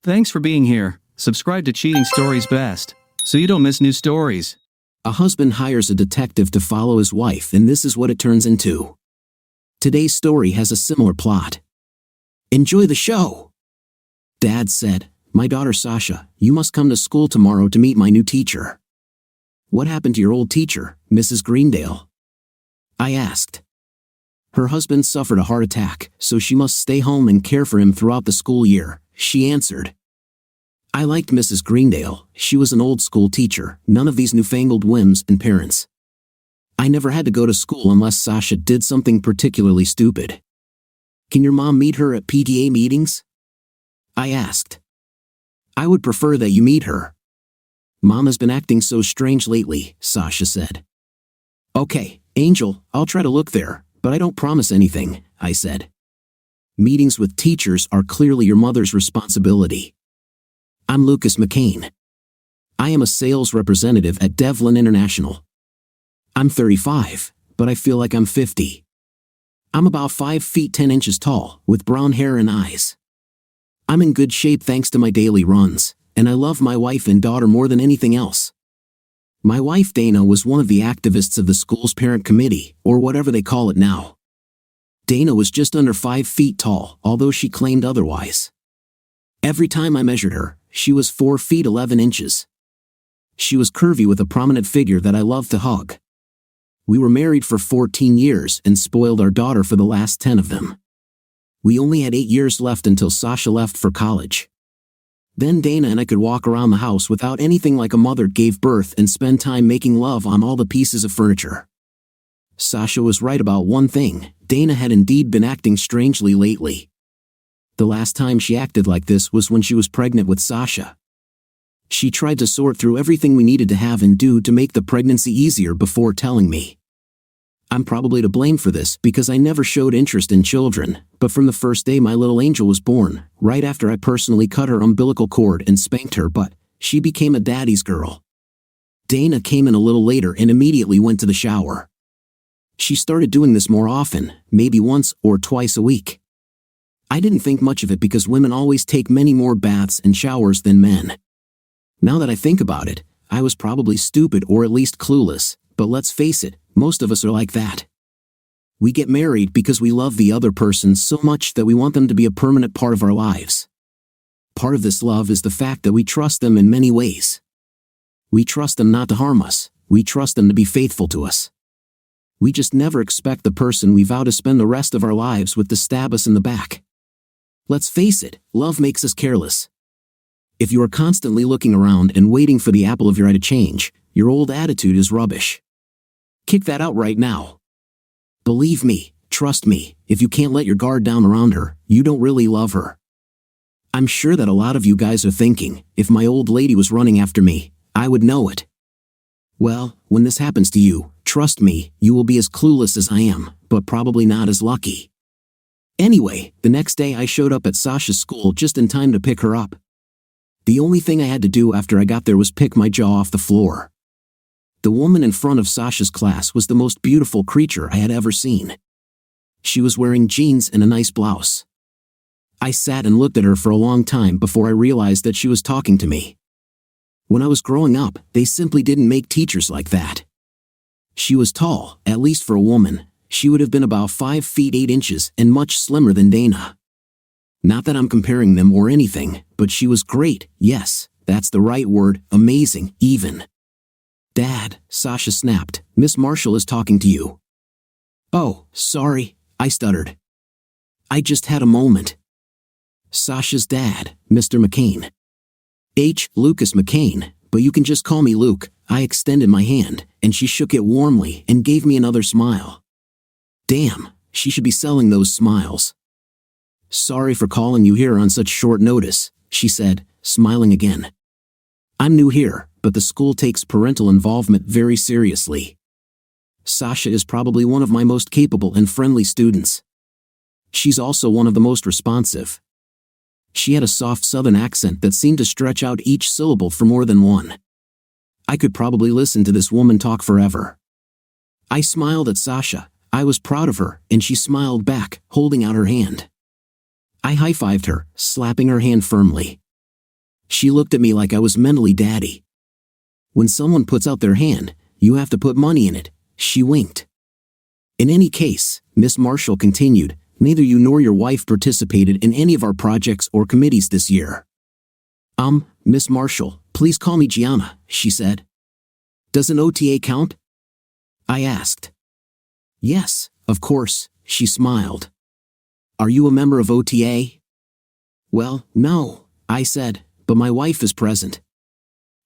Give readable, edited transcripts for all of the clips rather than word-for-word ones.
Thanks for being here. Subscribe to Cheating Stories Best, so you don't miss new stories. A husband hires a detective to follow his wife, and this is what it turns into. Today's story has a similar plot. Enjoy the show! Dad said, "My daughter Sasha, you must come to school tomorrow to meet my new teacher." "What happened to your old teacher, Mrs. Greendale?" I asked. "Her husband suffered a heart attack, so she must stay home and care for him throughout the school year," she answered. I liked Mrs. Greendale. She was an old school teacher, none of these newfangled whims and parents. I never had to go to school unless Sasha did something particularly stupid. "Can your mom meet her at PTA meetings?" I asked. "I would prefer that you meet her. Mom has been acting so strange lately," Sasha said. "Okay, Angel, I'll try to look there, but I don't promise anything," I said. "Meetings with teachers are clearly your mother's responsibility." I'm Lucas McCain. I am a sales representative at Devlin International. I'm 35, but I feel like I'm 50. I'm about 5 feet 10 inches tall, with brown hair and eyes. I'm in good shape thanks to my daily runs, and I love my wife and daughter more than anything else. My wife Dana was one of the activists of the school's parent committee, or whatever they call it now. Dana was just under 5 feet tall, although she claimed otherwise. Every time I measured her, she was 4 feet 11 inches. She was curvy with a prominent figure that I loved to hug. We were married for 14 years and spoiled our daughter for the last 10 of them. We only had 8 years left until Sasha left for college. Then Dana and I could walk around the house without anything like a mother gave birth and spend time making love on all the pieces of furniture. Sasha was right about one thing: Dana had indeed been acting strangely lately. The last time she acted like this was when she was pregnant with Sasha. She tried to sort through everything we needed to have and do to make the pregnancy easier before telling me. I'm probably to blame for this because I never showed interest in children, but from the first day my little angel was born, right after I personally cut her umbilical cord and spanked her butt, she became a daddy's girl. Dana came in a little later and immediately went to the shower. She started doing this more often, maybe once or twice a week. I didn't think much of it because women always take many more baths and showers than men. Now that I think about it, I was probably stupid or at least clueless, but let's face it, most of us are like that. We get married because we love the other person so much that we want them to be a permanent part of our lives. Part of this love is the fact that we trust them in many ways. We trust them not to harm us, we trust them to be faithful to us. We just never expect the person we vow to spend the rest of our lives with to stab us in the back. Let's face it, love makes us careless. If you are constantly looking around and waiting for the apple of your eye to change, your old attitude is rubbish. Kick that out right now. Believe me, trust me, if you can't let your guard down around her, you don't really love her. I'm sure that a lot of you guys are thinking, if my old lady was running after me, I would know it. Well, when this happens to you, trust me, you will be as clueless as I am, but probably not as lucky. Anyway, the next day I showed up at Sasha's school just in time to pick her up. The only thing I had to do after I got there was pick my jaw off the floor. The woman in front of Sasha's class was the most beautiful creature I had ever seen. She was wearing jeans and a nice blouse. I sat and looked at her for a long time before I realized that she was talking to me. When I was growing up, they simply didn't make teachers like that. She was tall, at least for a woman. She would have been about 5 feet 8 inches and much slimmer than Dana. Not that I'm comparing them or anything, but she was great, yes, that's the right word, amazing, even. "Dad," Sasha snapped, "Miss Marshall is talking to you." "Oh, sorry," I stuttered. I just had a moment. "Sasha's dad, Mr. McCain." Lucas McCain, but you can just call me Luke." I extended my hand, and she shook it warmly and gave me another smile. Damn, she should be selling those smiles. "Sorry for calling you here on such short notice," she said, smiling again. "I'm new here, but the school takes parental involvement very seriously. Sasha is probably one of my most capable and friendly students. She's also one of the most responsive." She had a soft southern accent that seemed to stretch out each syllable for more than one. I could probably listen to this woman talk forever. I smiled at Sasha. I was proud of her, and she smiled back, holding out her hand. I high-fived her, slapping her hand firmly. She looked at me like I was mentally daddy. When someone puts out their hand, you have to put money in it, she winked. In any case, Miss Marshall continued, neither you nor your wife participated in any of our projects or committees this year. Miss Marshall, please call me Gianna, she said. Does an OTA count? I asked. Yes, of course, she smiled. Are you a member of OTA? Well, no, I said, but my wife is present.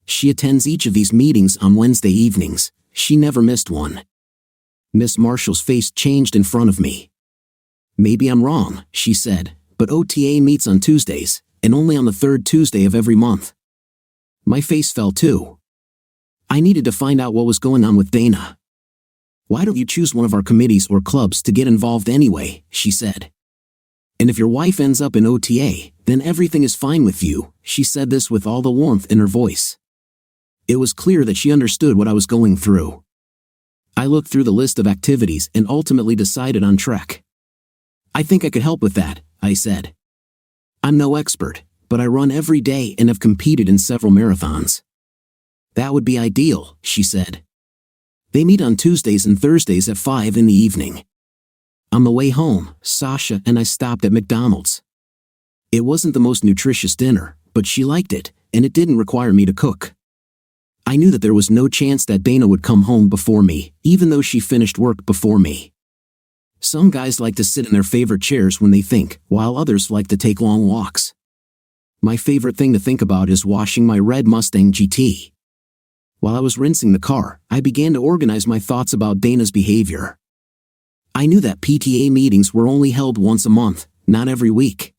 She attends each of these meetings on Wednesday evenings. She never missed one. Miss Marshall's face changed in front of me. Maybe I'm wrong, she said, but OTA meets on Tuesdays, and only on the third Tuesday of every month. My face fell too. I needed to find out what was going on with Dana. Why don't you choose one of our committees or clubs to get involved anyway, she said. And if your wife ends up in OTA, then everything is fine with you, she said this with all the warmth in her voice. It was clear that she understood what I was going through. I looked through the list of activities and ultimately decided on Trek. I think I could help with that, I said. I'm no expert, but I run every day and have competed in several marathons. That would be ideal, she said. They meet on Tuesdays and Thursdays at 5 in the evening. On the way home, Sasha and I stopped at McDonald's. It wasn't the most nutritious dinner, but she liked it, and it didn't require me to cook. I knew that there was no chance that Dana would come home before me, even though she finished work before me. Some guys like to sit in their favorite chairs when they think, while others like to take long walks. My favorite thing to think about is washing my red Mustang GT. While I was rinsing the car, I began to organize my thoughts about Dana's behavior. I knew that PTA meetings were only held once a month, not every week.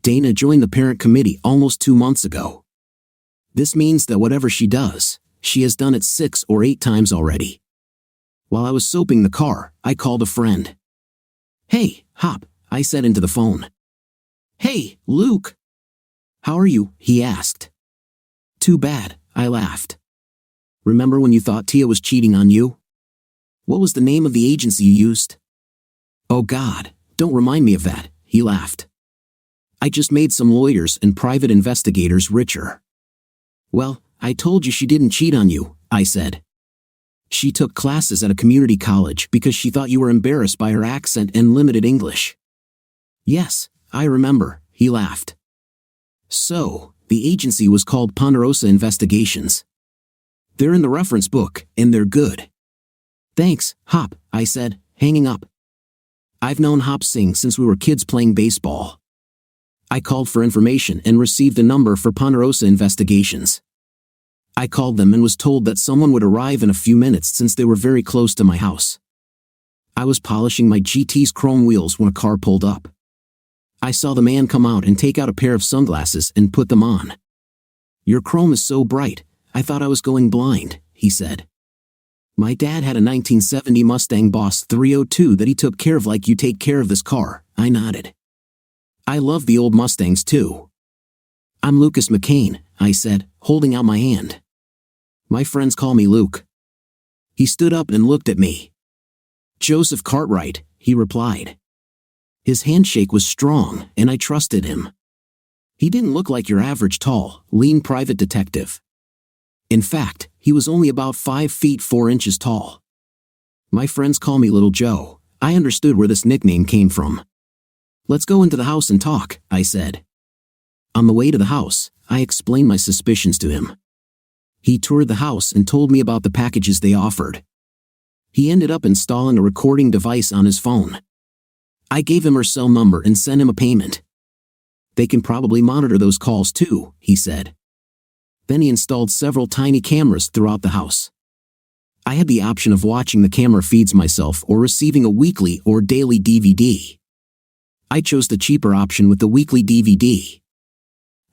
Dana joined the parent committee almost 2 months ago. This means that whatever she does, she has done it 6 or 8 times already. While I was soaping the car, I called a friend. Hey, Hop, I said into the phone. Hey, Luke. How are you? He asked. Too bad, I laughed. Remember when you thought Tia was cheating on you? What was the name of the agency you used? Oh God, don't remind me of that, he laughed. I just made some lawyers and private investigators richer. Well, I told you she didn't cheat on you, I said. She took classes at a community college because she thought you were embarrassed by her accent and limited English. Yes, I remember, he laughed. So, the agency was called Ponderosa Investigations. They're in the reference book, and they're good. Thanks, Hop, I said, hanging up. I've known Hop Singh since we were kids playing baseball. I called for information and received a number for Ponderosa Investigations. I called them and was told that someone would arrive in a few minutes since they were very close to my house. I was polishing my GT's chrome wheels when a car pulled up. I saw the man come out and take out a pair of sunglasses and put them on. Your chrome is so bright, I thought I was going blind, he said. My dad had a 1970 Mustang Boss 302 that he took care of like you take care of this car, I nodded. I love the old Mustangs too. I'm Lucas McCain, I said, holding out my hand. My friends call me Luke. He stood up and looked at me. Joseph Cartwright, he replied. His handshake was strong, and I trusted him. He didn't look like your average tall, lean private detective. In fact, he was only about 5 feet 4 inches tall. My friends call me Little Joe. I understood where this nickname came from. Let's go into the house and talk, I said. On the way to the house, I explained my suspicions to him. He toured the house and told me about the packages they offered. He ended up installing a recording device on his phone. I gave him her cell number and sent him a payment. They can probably monitor those calls too, he said. Then he installed several tiny cameras throughout the house. I had the option of watching the camera feeds myself or receiving a weekly or daily DVD. I chose the cheaper option with the weekly DVD.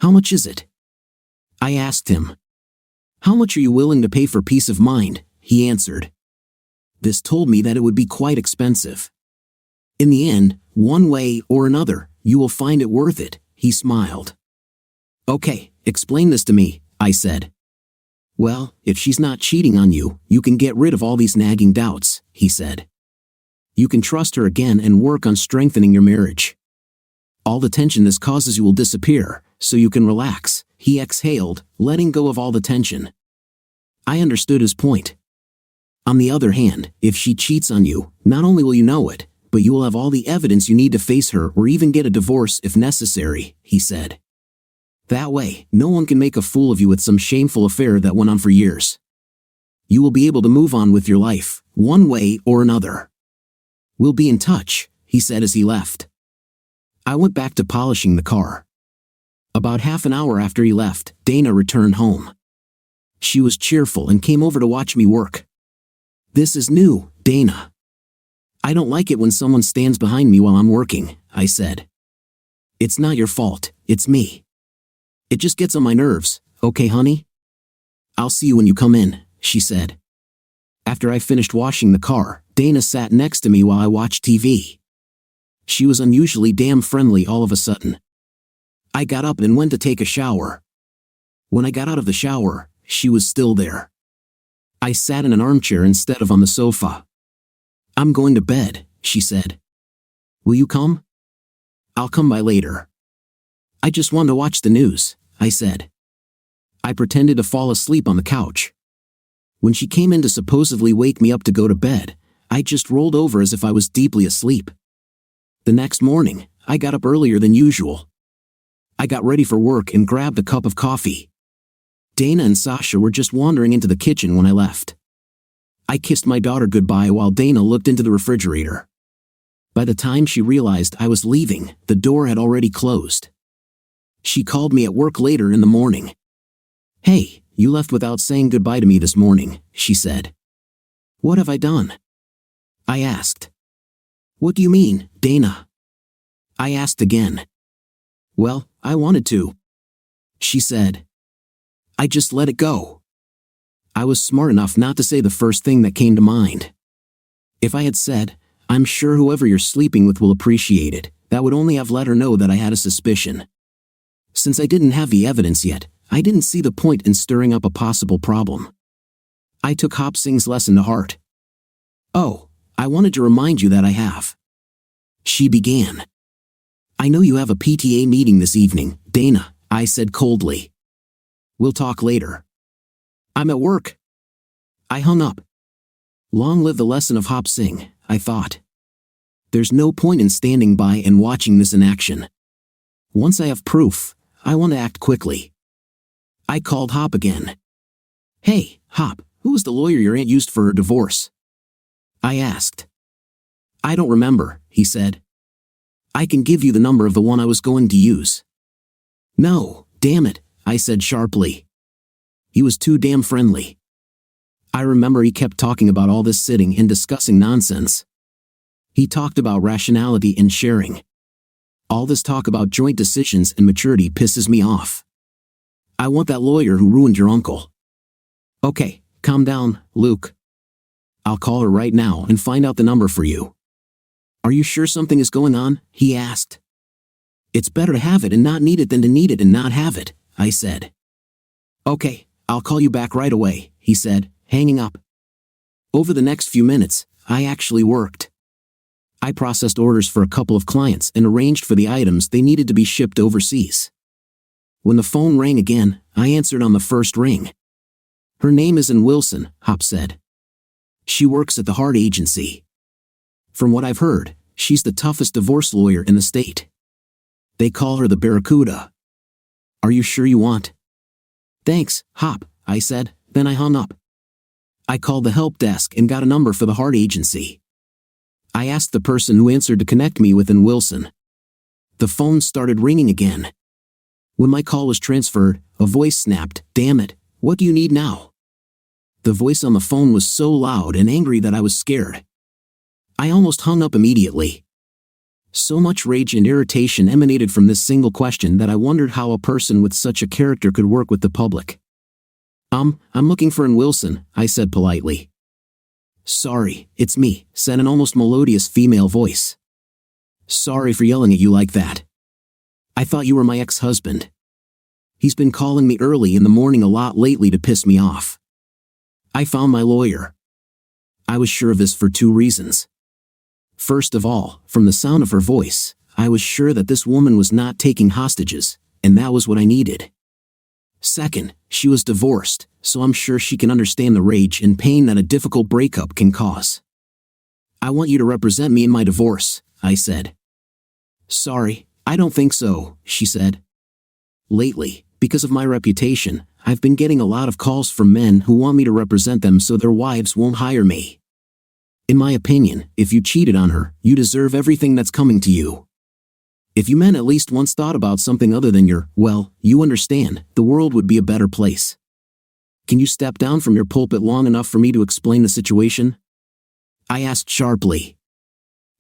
How much is it? I asked him. How much are you willing to pay for peace of mind? He answered. This told me that it would be quite expensive. In the end, one way or another, you will find it worth it, he smiled. Okay, explain this to me, I said. Well, if she's not cheating on you, you can get rid of all these nagging doubts, he said. You can trust her again and work on strengthening your marriage. All the tension this causes you will disappear, so you can relax, he exhaled, letting go of all the tension. I understood his point. On the other hand, if she cheats on you, not only will you know it, but you will have all the evidence you need to face her or even get a divorce if necessary, he said. That way, no one can make a fool of you with some shameful affair that went on for years. You will be able to move on with your life, one way or another. We'll be in touch, he said as he left. I went back to polishing the car. About half an hour after he left, Dana returned home. She was cheerful and came over to watch me work. This is new, Dana. I don't like it when someone stands behind me while I'm working, I said. It's not your fault, it's me. It just gets on my nerves, okay honey? I'll see you when you come in, she said. After I finished washing the car, Dana sat next to me while I watched TV. She was unusually damn friendly all of a sudden. I got up and went to take a shower. When I got out of the shower, she was still there. I sat in an armchair instead of on the sofa. I'm going to bed, she said. Will you come? I'll come by later. I just want to watch the news, I said. I pretended to fall asleep on the couch. When she came in to supposedly wake me up to go to bed, I just rolled over as if I was deeply asleep. The next morning, I got up earlier than usual. I got ready for work and grabbed a cup of coffee. Dana and Sasha were just wandering into the kitchen when I left. I kissed my daughter goodbye while Dana looked into the refrigerator. By the time she realized I was leaving, the door had already closed. She called me at work later in the morning. Hey, you left without saying goodbye to me this morning, she said. What have I done? I asked. What do you mean, Dana? I asked again. Well, I wanted to. She said. I just let it go. I was smart enough not to say the first thing that came to mind. If I had said, I'm sure whoever you're sleeping with will appreciate it, that would only have let her know that I had a suspicion. Since I didn't have the evidence yet, I didn't see the point in stirring up a possible problem. I took Hop Singh's lesson to heart. Oh, I wanted to remind you that I have. She began. I know you have a PTA meeting this evening, Dana, I said coldly. We'll talk later. I'm at work. I hung up. Long live the lesson of Hop Singh, I thought. There's no point in standing by and watching this in action. Once I have proof, I want to act quickly. I called Hop again. Hey, Hop, who was the lawyer your aunt used for her divorce? I asked. I don't remember, he said. I can give you the number of the one I was going to use. No, damn it, I said sharply. He was too damn friendly. I remember he kept talking about all this sitting and discussing nonsense. He talked about rationality and sharing. All this talk about joint decisions and maturity pisses me off. I want that lawyer who ruined your uncle. Okay, calm down, Luke. I'll call her right now and find out the number for you. Are you sure something is going on? He asked. It's better to have it and not need it than to need it and not have it, I said. Okay, I'll call you back right away, he said, hanging up. Over the next few minutes, I actually worked. I processed orders for a couple of clients and arranged for the items they needed to be shipped overseas. When the phone rang again, I answered on the first ring. Her name isn't Wilson, Hop said. She works at the Hart Agency. From what I've heard, she's the toughest divorce lawyer in the state. They call her the Barracuda. Are you sure you want? Thanks, Hop, I said, then I hung up. I called the help desk and got a number for the Hart Agency. I asked the person who answered to connect me with an Wilson. The phone started ringing again. When my call was transferred, a voice snapped, "Damn it, what do you need now?" The voice on the phone was so loud and angry that I was scared. I almost hung up immediately. So much rage and irritation emanated from this single question that I wondered how a person with such a character could work with the public. I'm looking for an Wilson, I said politely. Sorry, it's me, said an almost melodious female voice. Sorry for yelling at you like that. I thought you were my ex-husband. He's been calling me early in the morning a lot lately to piss me off. I found my lawyer. I was sure of this for two reasons. First of all, from the sound of her voice, I was sure that this woman was not taking hostages, and that was what I needed. Second, she was divorced, so I'm sure she can understand the rage and pain that a difficult breakup can cause. I want you to represent me in my divorce, I said. Sorry, I don't think so, she said. Lately, because of my reputation, I've been getting a lot of calls from men who want me to represent them so their wives won't hire me. In my opinion, if you cheated on her, you deserve everything that's coming to you. If you men at least once thought about something other than you understand, the world would be a better place. Can you step down from your pulpit long enough for me to explain the situation? I asked sharply.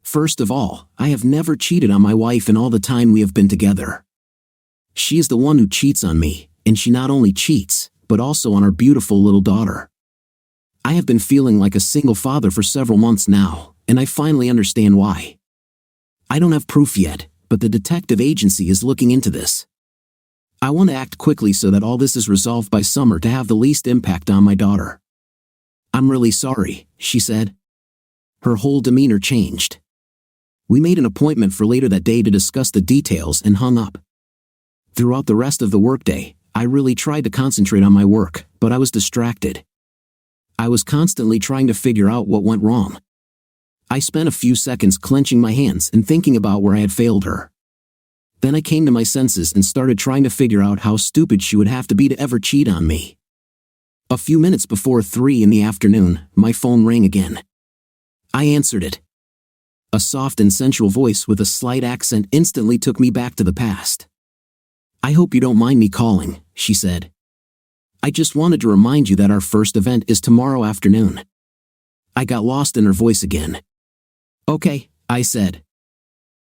First of all, I have never cheated on my wife in all the time we have been together. She is the one who cheats on me, and she not only cheats, but also on our beautiful little daughter. I have been feeling like a single father for several months now, and I finally understand why. I don't have proof yet, but the detective agency is looking into this. I want to act quickly so that all this is resolved by summer to have the least impact on my daughter. I'm really sorry, she said. Her whole demeanor changed. We made an appointment for later that day to discuss the details and hung up. Throughout the rest of the workday, I really tried to concentrate on my work, but I was distracted. I was constantly trying to figure out what went wrong. I spent a few seconds clenching my hands and thinking about where I had failed her. Then I came to my senses and started trying to figure out how stupid she would have to be to ever cheat on me. A few minutes before 3 in the afternoon, my phone rang again. I answered it. A soft and sensual voice with a slight accent instantly took me back to the past. I hope you don't mind me calling, she said. I just wanted to remind you that our first event is tomorrow afternoon. I got lost in her voice again. Okay, I said.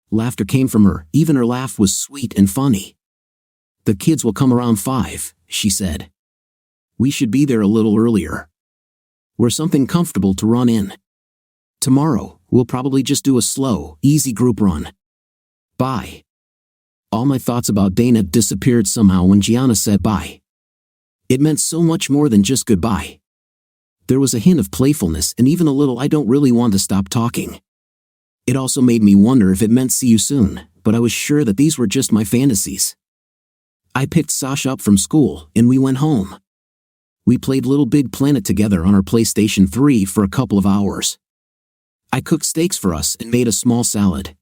Laughter came from her, even her laugh was sweet and funny. The kids will come around 5, she said. We should be there a little earlier. We're something comfortable to run in. Tomorrow, we'll probably just do a slow, easy group run. Bye. All my thoughts about Dana disappeared somehow when Gianna said bye. It meant so much more than just goodbye. There was a hint of playfulness and even a little I don't really want to stop talking. It also made me wonder if it meant see you soon, but I was sure that these were just my fantasies. I picked Sasha up from school and we went home. We played Little Big Planet together on our PlayStation 3 for a couple of hours. I cooked steaks for us and made a small salad.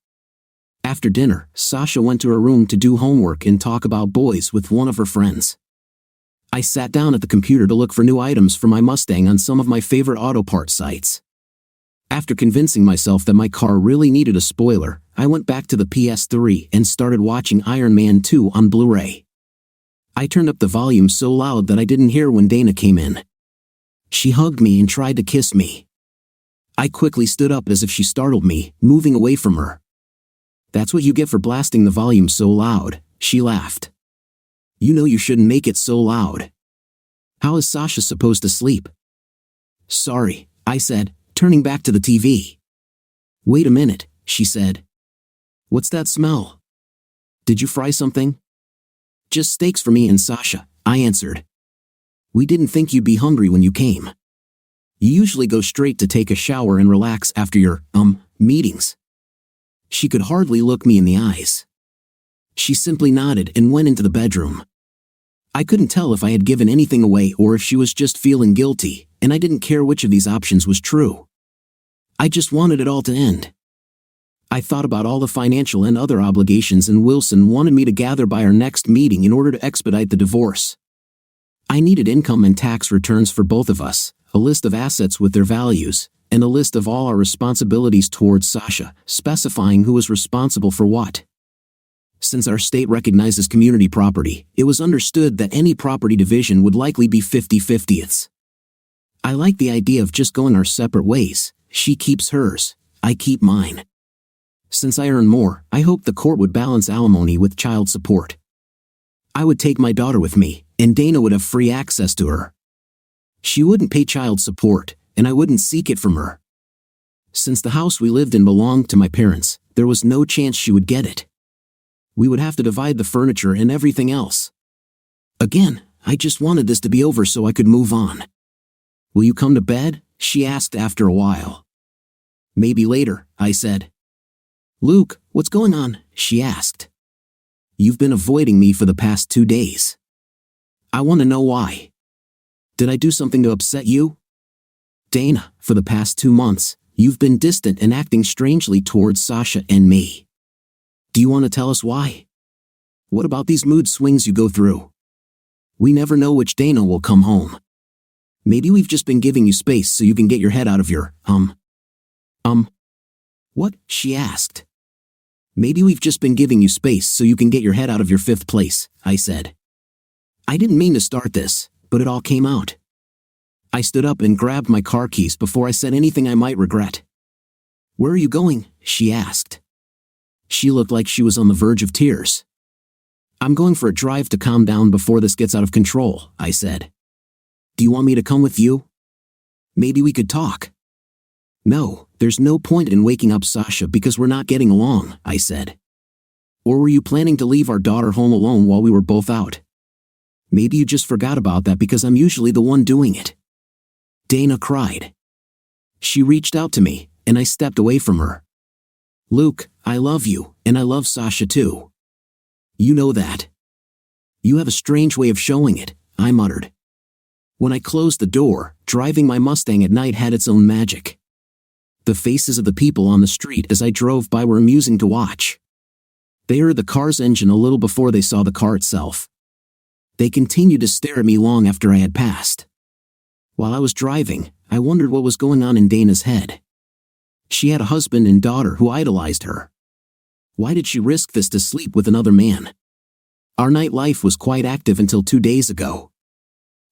After dinner, Sasha went to her room to do homework and talk about boys with one of her friends. I sat down at the computer to look for new items for my Mustang on some of my favorite auto parts sites. After convincing myself that my car really needed a spoiler, I went back to the PS3 and started watching Iron Man 2 on Blu-ray. I turned up the volume so loud that I didn't hear when Dana came in. She hugged me and tried to kiss me. I quickly stood up as if she startled me, moving away from her. That's what you get for blasting the volume so loud, she laughed. You know you shouldn't make it so loud. How is Sasha supposed to sleep? Sorry, I said, turning back to the TV. Wait a minute, she said. What's that smell? Did you fry something? Just steaks for me and Sasha, I answered. We didn't think you'd be hungry when you came. You usually go straight to take a shower and relax after your, meetings. She could hardly look me in the eyes. She simply nodded and went into the bedroom. I couldn't tell if I had given anything away or if she was just feeling guilty, and I didn't care which of these options was true. I just wanted it all to end. I thought about all the financial and other obligations, and Wilson wanted me to gather by our next meeting in order to expedite the divorce. I needed income and tax returns for both of us, a list of assets with their values, and a list of all our responsibilities towards Sasha, specifying who was responsible for what. Since our state recognizes community property, it was understood that any property division would likely be 50-50ths. I like the idea of just going our separate ways. She keeps hers, I keep mine. Since I earn more, I hoped the court would balance alimony with child support. I would take my daughter with me, and Dana would have free access to her. She wouldn't pay child support, and I wouldn't seek it from her. Since the house we lived in belonged to my parents, there was no chance she would get it. We would have to divide the furniture and everything else. Again, I just wanted this to be over so I could move on. Will you come to bed? She asked after a while. Maybe later, I said. Luke, what's going on? She asked. You've been avoiding me for the past 2 days. I want to know why. Did I do something to upset you? Dana, for the past 2 months, you've been distant and acting strangely towards Sasha and me. Do you want to tell us why? What about these mood swings you go through? We never know which Dana will come home. Maybe we've just been giving you space so you can get your head out of your, What? She asked. Maybe we've just been giving you space so you can get your head out of your 5th place, I said. I didn't mean to start this, but it all came out. I stood up and grabbed my car keys before I said anything I might regret. Where are you going? She asked. She looked like she was on the verge of tears. I'm going for a drive to calm down before this gets out of control, I said. Do you want me to come with you? Maybe we could talk. No, there's no point in waking up Sasha because we're not getting along, I said. Or were you planning to leave our daughter home alone while we were both out? Maybe you just forgot about that because I'm usually the one doing it. Dana cried. She reached out to me, and I stepped away from her. Luke, I love you, and I love Sasha too. You know that. You have a strange way of showing it, I muttered. When I closed the door, driving my Mustang at night had its own magic. The faces of the people on the street as I drove by were amusing to watch. They heard the car's engine a little before they saw the car itself. They continued to stare at me long after I had passed. While I was driving, I wondered what was going on in Dana's head. She had a husband and daughter who idolized her. Why did she risk this to sleep with another man? Our nightlife was quite active until 2 days ago.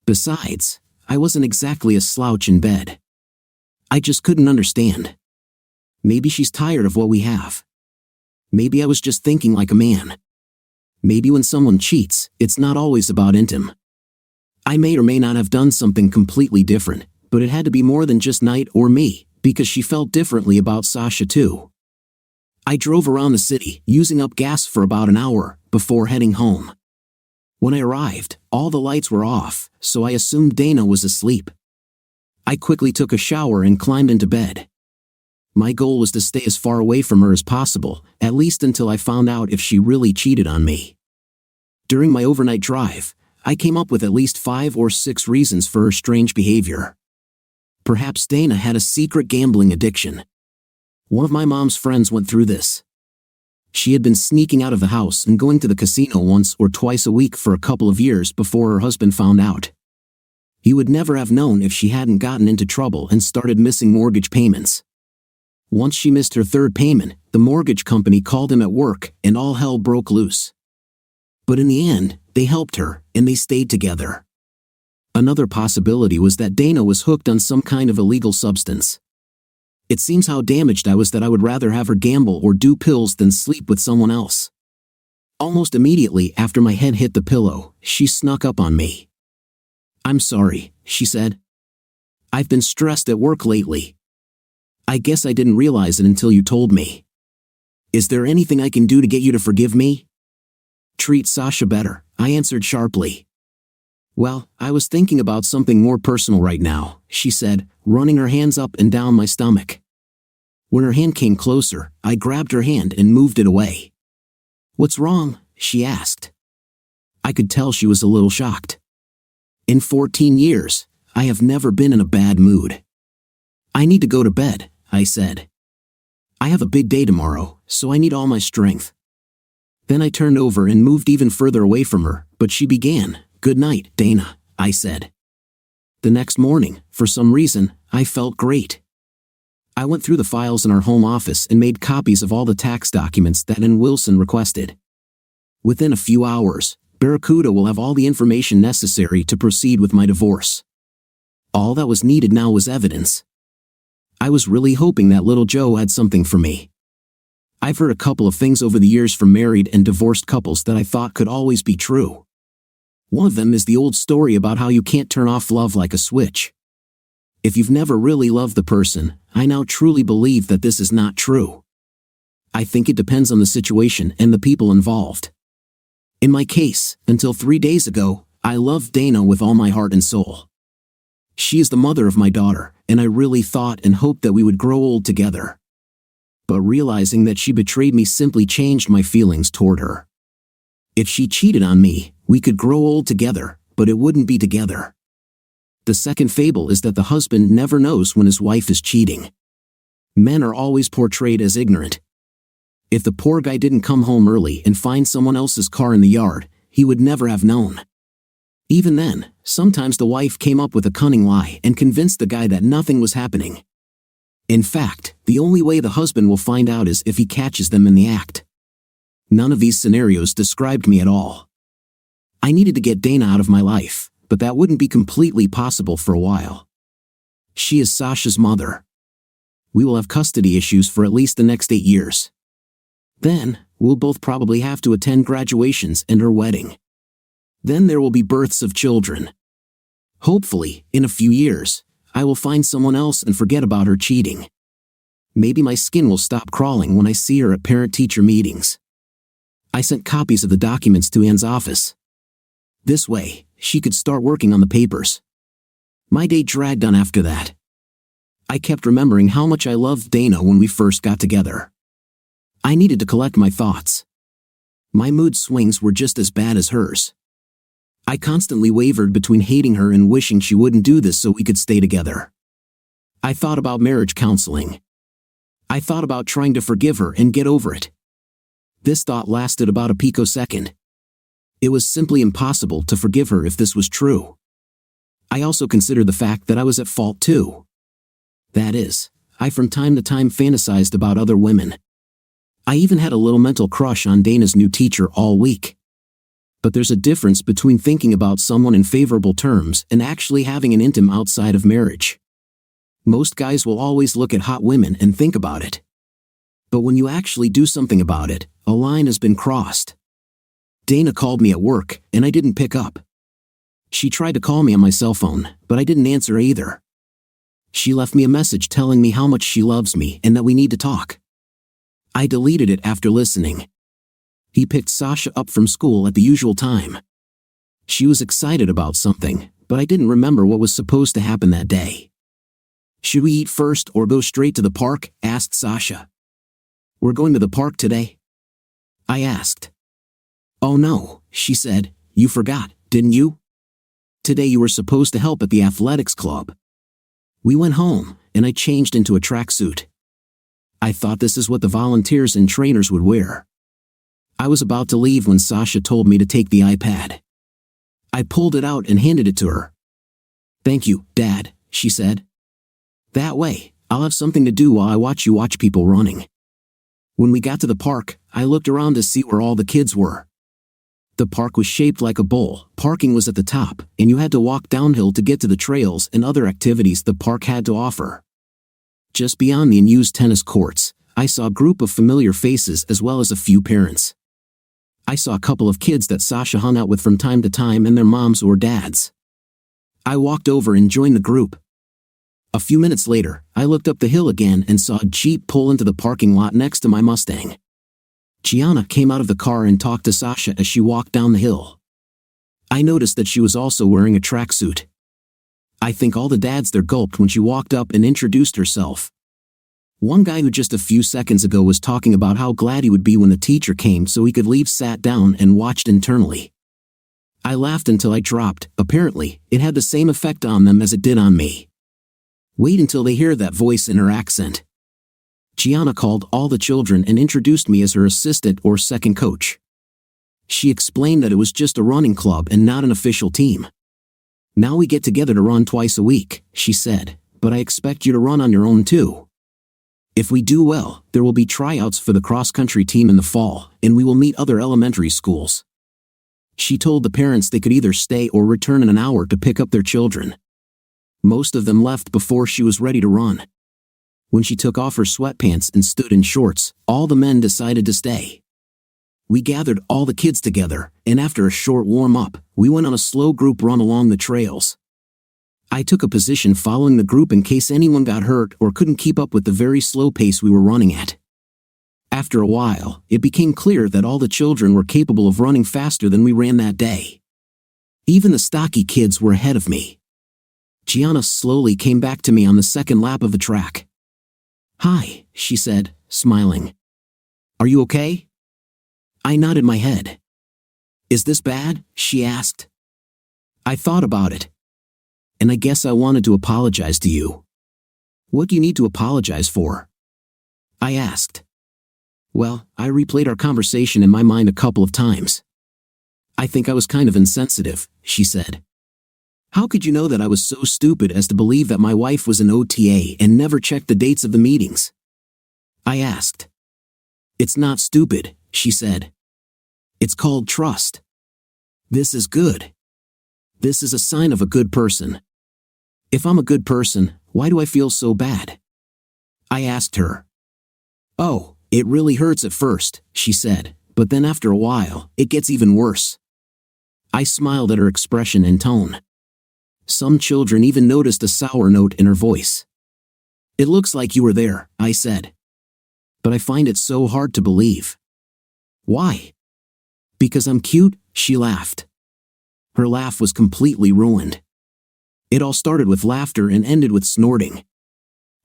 Besides, I wasn't exactly a slouch in bed. I just couldn't understand. Maybe she's tired of what we have. Maybe I was just thinking like a man. Maybe when someone cheats, it's not always about intim. I may or may not have done something completely different, but it had to be more than just Night or me, because she felt differently about Sasha too. I drove around the city, using up gas for about an hour, before heading home. When I arrived, all the lights were off, so I assumed Dana was asleep. I quickly took a shower and climbed into bed. My goal was to stay as far away from her as possible, at least until I found out if she really cheated on me. During my overnight drive, I came up with at least 5 or 6 reasons for her strange behavior. Perhaps Dana had a secret gambling addiction. One of my mom's friends went through this. She had been sneaking out of the house and going to the casino once or twice a week for a couple of years before her husband found out. He would never have known if she hadn't gotten into trouble and started missing mortgage payments. Once she missed her 3rd payment, the mortgage company called him at work and all hell broke loose. But in the end, they helped her, and they stayed together. Another possibility was that Dana was hooked on some kind of illegal substance. It seems how damaged I was that I would rather have her gamble or do pills than sleep with someone else. Almost immediately after my head hit the pillow, she snuck up on me. I'm sorry, she said. I've been stressed at work lately. I guess I didn't realize it until you told me. Is there anything I can do to get you to forgive me? Treat Sasha better, I answered sharply. Well, I was thinking about something more personal right now, she said, running her hands up and down my stomach. When her hand came closer, I grabbed her hand and moved it away. What's wrong? She asked. I could tell she was a little shocked. In 14 years, I have never been in a bad mood. I need to go to bed, I said. I have a big day tomorrow, so I need all my strength. Then I turned over and moved even further away from her, but she began, Good night, Dana, I said. The next morning, for some reason, I felt great. I went through the files in our home office and made copies of all the tax documents that Ann Wilson requested. Within a few hours, Barracuda will have all the information necessary to proceed with my divorce. All that was needed now was evidence. I was really hoping that little Joe had something for me. I've heard a couple of things over the years from married and divorced couples that I thought could always be true. One of them is the old story about how you can't turn off love like a switch. If you've never really loved the person, I now truly believe that this is not true. I think it depends on the situation and the people involved. In my case, until 3 days ago, I loved Dana with all my heart and soul. She is the mother of my daughter, and I really thought and hoped that we would grow old together. But realizing that she betrayed me simply changed my feelings toward her. If she cheated on me, we could grow old together, but it wouldn't be together. The second fable is that the husband never knows when his wife is cheating. Men are always portrayed as ignorant. If the poor guy didn't come home early and find someone else's car in the yard, he would never have known. Even then, sometimes the wife came up with a cunning lie and convinced the guy that nothing was happening. In fact, the only way the husband will find out is if he catches them in the act. None of these scenarios described me at all. I needed to get Dana out of my life, but that wouldn't be completely possible for a while. She is Sasha's mother. We will have custody issues for at least the next 8 years. Then, we'll both probably have to attend graduations and her wedding. Then there will be births of children. Hopefully, in a few years, I will find someone else and forget about her cheating. Maybe my skin will stop crawling when I see her at parent-teacher meetings. I sent copies of the documents to Anne's office. This way, she could start working on the papers. My day dragged on after that. I kept remembering how much I loved Dana when we first got together. I needed to collect my thoughts. My mood swings were just as bad as hers. I constantly wavered between hating her and wishing she wouldn't do this so we could stay together. I thought about marriage counseling. I thought about trying to forgive her and get over it. This thought lasted about a picosecond. It was simply impossible to forgive her if this was true. I also considered the fact that I was at fault too. That is, I from time to time fantasized about other women. I even had a little mental crush on Dana's new teacher all week. But there's a difference between thinking about someone in favorable terms and actually having an intim outside of marriage. Most guys will always look at hot women and think about it. But when you actually do something about it, a line has been crossed. Dana called me at work, and I didn't pick up. She tried to call me on my cell phone, but I didn't answer either. She left me a message telling me how much she loves me and that we need to talk. I deleted it after listening. He picked Sasha up from school at the usual time. She was excited about something, but I didn't remember what was supposed to happen that day. "Should we eat first or go straight to the park?" asked Sasha. "We're going to the park today?" I asked. "Oh no," she said, "you forgot, didn't you? Today you were supposed to help at the athletics club." We went home, and I changed into a tracksuit. I thought this is what the volunteers and trainers would wear. I was about to leave when Sasha told me to take the iPad. I pulled it out and handed it to her. "Thank you, Dad," she said. "That way, I'll have something to do while I watch you watch people running." When we got to the park, I looked around to see where all the kids were. The park was shaped like a bowl, parking was at the top, and you had to walk downhill to get to the trails and other activities the park had to offer. Just beyond the unused tennis courts, I saw a group of familiar faces as well as a few parents. I saw a couple of kids that Sasha hung out with from time to time and their moms or dads. I walked over and joined the group. A few minutes later, I looked up the hill again and saw a Jeep pull into the parking lot next to my Mustang. Gianna came out of the car and talked to Sasha as she walked down the hill. I noticed that she was also wearing a tracksuit. I think all the dads there gulped when she walked up and introduced herself. One guy who just a few seconds ago was talking about how glad he would be when the teacher came so he could leave sat down and watched internally. I laughed until I dropped. Apparently, it had the same effect on them as it did on me. Wait until they hear that voice in her accent. Gianna called all the children and introduced me as her assistant or second coach. She explained that it was just a running club and not an official team. "Now we get together to run twice a week," she said, "but I expect you to run on your own too. If we do well, there will be tryouts for the cross-country team in the fall, and we will meet other elementary schools." She told the parents they could either stay or return in an hour to pick up their children. Most of them left before she was ready to run. When she took off her sweatpants and stood in shorts, all the men decided to stay. We gathered all the kids together, and after a short warm-up, we went on a slow group run along the trails. I took a position following the group in case anyone got hurt or couldn't keep up with the very slow pace we were running at. After a while, it became clear that all the children were capable of running faster than we ran that day. Even the stocky kids were ahead of me. Gianna slowly came back to me on the second lap of the track. "Hi," she said, smiling. "Are you okay?" I nodded my head. "Is this bad?" she asked. I thought about it. And I guess I wanted to apologize to you. What do you need to apologize for? I asked. Well, I replayed our conversation in my mind a couple of times. I think I was kind of insensitive, she said. How could you know that I was so stupid as to believe that my wife was an OTA and never checked the dates of the meetings? I asked. It's not stupid, she said. It's called trust. This is good. This is a sign of a good person. If I'm a good person, why do I feel so bad? I asked her. Oh, it really hurts at first, she said, but then after a while, it gets even worse. I smiled at her expression and tone. Some children even noticed a sour note in her voice. It looks like you were there, I said. But I find it so hard to believe. Why? Because I'm cute, she laughed. Her laugh was completely ruined. It all started with laughter and ended with snorting.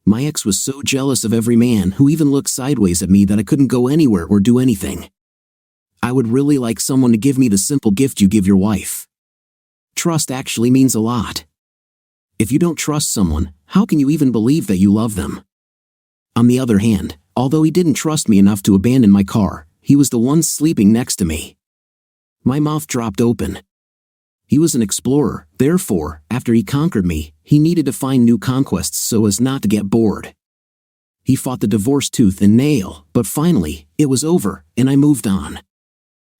My ex was so jealous of every man who even looked sideways at me that I couldn't go anywhere or do anything. I would really like someone to give me the simple gift you give your wife. Trust actually means a lot. If you don't trust someone, how can you even believe that you love them? On the other hand, although he didn't trust me enough to abandon my car, he was the one sleeping next to me. My mouth dropped open. He was an explorer, therefore, after he conquered me, he needed to find new conquests so as not to get bored. He fought the divorce tooth and nail, but finally, it was over, and I moved on.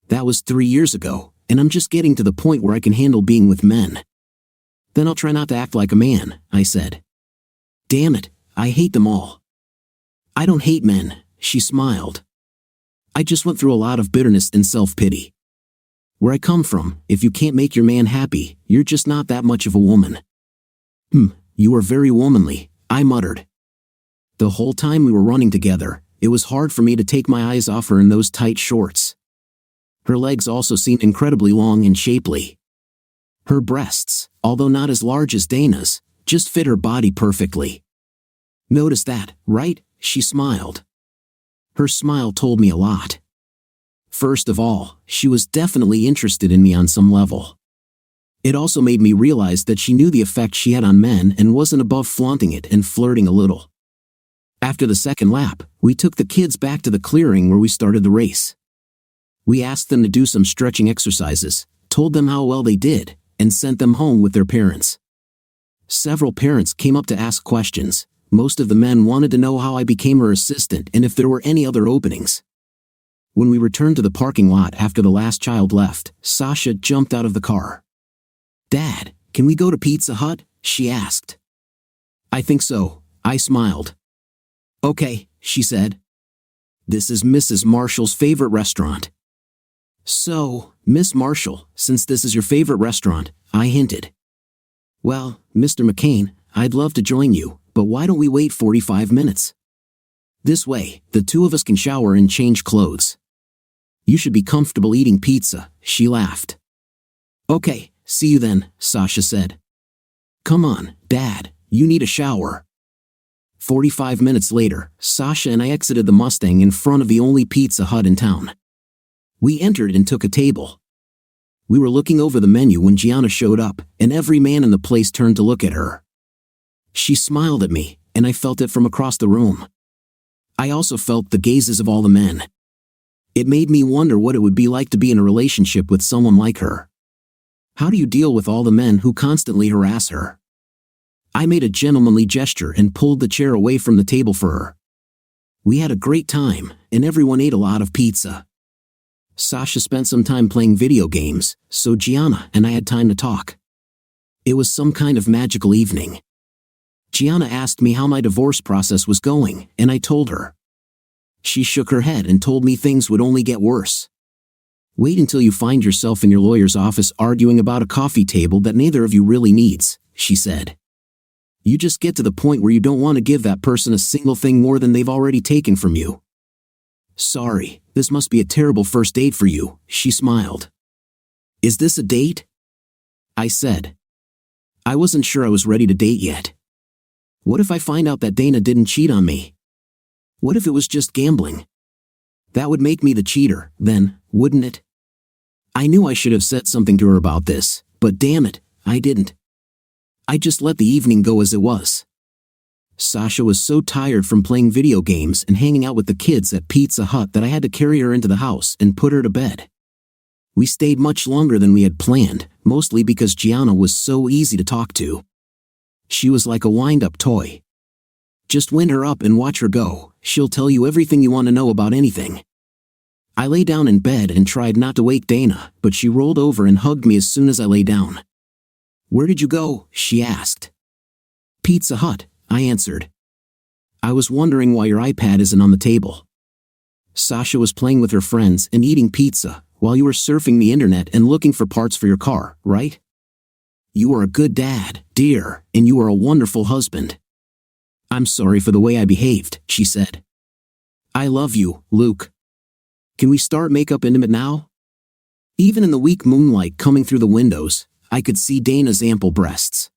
That was 3 years ago, and I'm just getting to the point where I can handle being with men. Then I'll try not to act like a man, I said. Damn it, I hate them all. I don't hate men, she smiled. I just went through a lot of bitterness and self-pity. Where I come from, if you can't make your man happy, you're just not that much of a woman. You are very womanly, I muttered. The whole time we were running together, it was hard for me to take my eyes off her in those tight shorts. Her legs also seemed incredibly long and shapely. Her breasts, although not as large as Dana's, just fit her body perfectly. Notice that, right? She smiled. Her smile told me a lot. First of all, she was definitely interested in me on some level. It also made me realize that she knew the effect she had on men and wasn't above flaunting it and flirting a little. After the second lap, we took the kids back to the clearing where we started the race. We asked them to do some stretching exercises, told them how well they did, and sent them home with their parents. Several parents came up to ask questions. Most of the men wanted to know how I became her assistant and if there were any other openings. When we returned to the parking lot after the last child left, Sasha jumped out of the car. Dad, can we go to Pizza Hut? She asked. I think so, I smiled. Okay, she said. This is Mrs. Marshall's favorite restaurant. So, Miss Marshall, since this is your favorite restaurant, I hinted. Well, Mr. McCain, I'd love to join you, but why don't we wait 45 minutes? This way, the two of us can shower and change clothes. You should be comfortable eating pizza, she laughed. Okay, see you then, Sasha said. Come on, Dad, you need a shower. 45 minutes later, Sasha and I exited the Mustang in front of the only Pizza Hut in town. We entered and took a table. We were looking over the menu when Gianna showed up, and every man in the place turned to look at her. She smiled at me, and I felt it from across the room. I also felt the gazes of all the men. It made me wonder what it would be like to be in a relationship with someone like her. How do you deal with all the men who constantly harass her? I made a gentlemanly gesture and pulled the chair away from the table for her. We had a great time, and everyone ate a lot of pizza. Sasha spent some time playing video games, so Gianna and I had time to talk. It was some kind of magical evening. Gianna asked me how my divorce process was going, and I told her. She shook her head and told me things would only get worse. Wait until you find yourself in your lawyer's office arguing about a coffee table that neither of you really needs, she said. You just get to the point where you don't want to give that person a single thing more than they've already taken from you. Sorry, this must be a terrible first date for you, she smiled. Is this a date? I said. I wasn't sure I was ready to date yet. What if I find out that Dana didn't cheat on me? What if it was just gambling? That would make me the cheater, then, wouldn't it? I knew I should have said something to her about this, but damn it, I didn't. I just let the evening go as it was. Sasha was so tired from playing video games and hanging out with the kids at Pizza Hut that I had to carry her into the house and put her to bed. We stayed much longer than we had planned, mostly because Gianna was so easy to talk to. She was like a wind-up toy. Just wind her up and watch her go. She'll tell you everything you want to know about anything. I lay down in bed and tried not to wake Dana, but she rolled over and hugged me as soon as I lay down. "Where did you go?" she asked. "Pizza Hut," I answered. "I was wondering why your iPad isn't on the table." "Sasha was playing with her friends and eating pizza while you were surfing the internet and looking for parts for your car, right? You are a good dad, dear, and you are a wonderful husband." "I'm sorry for the way I behaved," she said. "I love you, Luke. Can we start makeup intimate now?" Even in the weak moonlight coming through the windows, I could see Dana's ample breasts.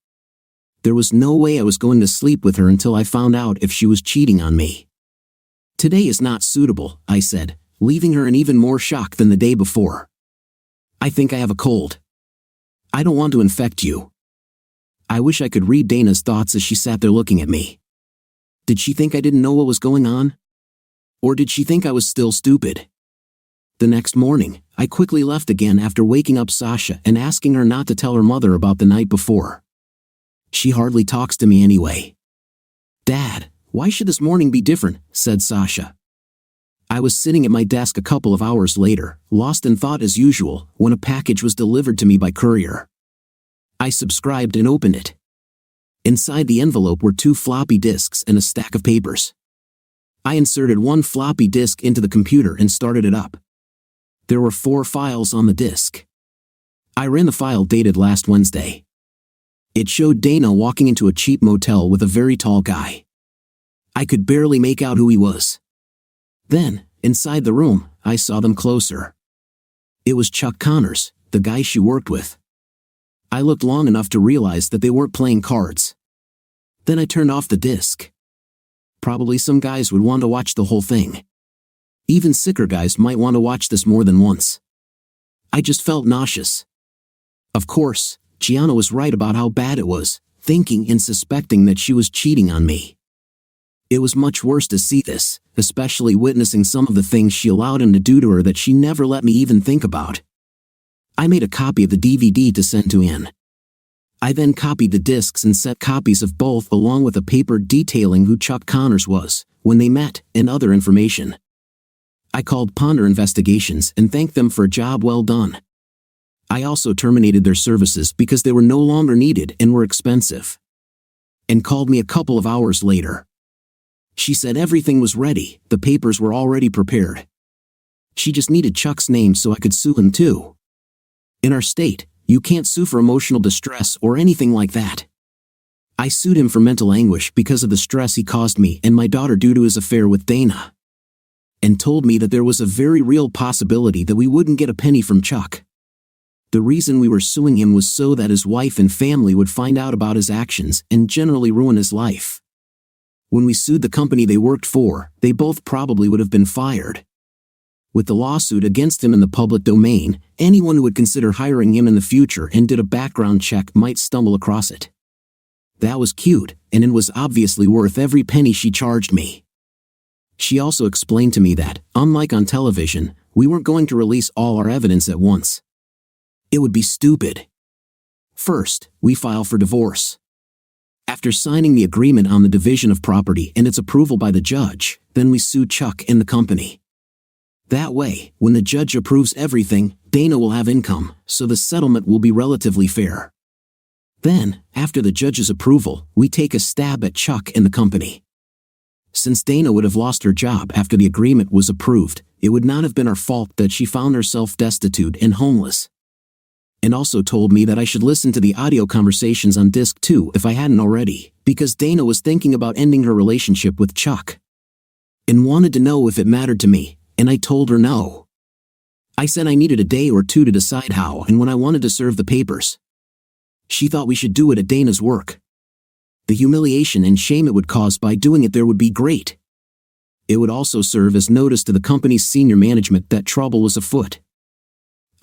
There was no way I was going to sleep with her until I found out if she was cheating on me. "Today is not suitable," I said, leaving her in even more shock than the day before. "I think I have a cold. I don't want to infect you." I wish I could read Dana's thoughts as she sat there looking at me. Did she think I didn't know what was going on? Or did she think I was still stupid? The next morning, I quickly left again after waking up Sasha and asking her not to tell her mother about the night before. She hardly talks to me anyway. "Dad, why should this morning be different?" said Sasha. I was sitting at my desk a couple of hours later, lost in thought as usual, when a package was delivered to me by courier. I subscribed and opened it. Inside the envelope were 2 floppy disks and a stack of papers. I inserted one floppy disk into the computer and started it up. There were 4 files on the disk. I ran the file dated last Wednesday. It showed Dana walking into a cheap motel with a very tall guy. I could barely make out who he was. Then, inside the room, I saw them closer. It was Chuck Connors, the guy she worked with. I looked long enough to realize that they weren't playing cards. Then I turned off the disc. Probably some guys would want to watch the whole thing. Even sicker guys might want to watch this more than once. I just felt nauseous. Of course, Gianna was right about how bad it was, thinking and suspecting that she was cheating on me. It was much worse to see this, especially witnessing some of the things she allowed him to do to her that she never let me even think about. I made a copy of the DVD to send to Anne. I then copied the discs and set copies of both along with a paper detailing who Chuck Connors was, when they met, and other information. I called Ponder Investigations and thanked them for a job well done. I also terminated their services because they were no longer needed and were expensive. Anne called me a couple of hours later. She said everything was ready, the papers were already prepared. She just needed Chuck's name so I could sue him too. In our state, you can't sue for emotional distress or anything like that. I sued him for mental anguish because of the stress he caused me and my daughter due to his affair with Dana. And told me that there was a very real possibility that we wouldn't get a penny from Chuck. The reason we were suing him was so that his wife and family would find out about his actions and generally ruin his life. When we sued the company they worked for, they both probably would have been fired. With the lawsuit against him in the public domain, anyone who would consider hiring him in the future and did a background check might stumble across it. That was cute, and it was obviously worth every penny she charged me. She also explained to me that, unlike on television, we weren't going to release all our evidence at once. It would be stupid. First, we file for divorce. After signing the agreement on the division of property and its approval by the judge, then we sue Chuck and the company. That way, when the judge approves everything, Dana will have income, so the settlement will be relatively fair. Then, after the judge's approval, we take a stab at Chuck and the company. Since Dana would have lost her job after the agreement was approved, it would not have been our fault that she found herself destitute and homeless. And also told me that I should listen to the audio conversations on disc 2 if I hadn't already, because Dana was thinking about ending her relationship with Chuck. And wanted to know if it mattered to me, and I told her no. I said I needed a day or 2 to decide how and when I wanted to serve the papers. She thought we should do it at Dana's work. The humiliation and shame it would cause by doing it there would be great. It would also serve as notice to the company's senior management that trouble was afoot.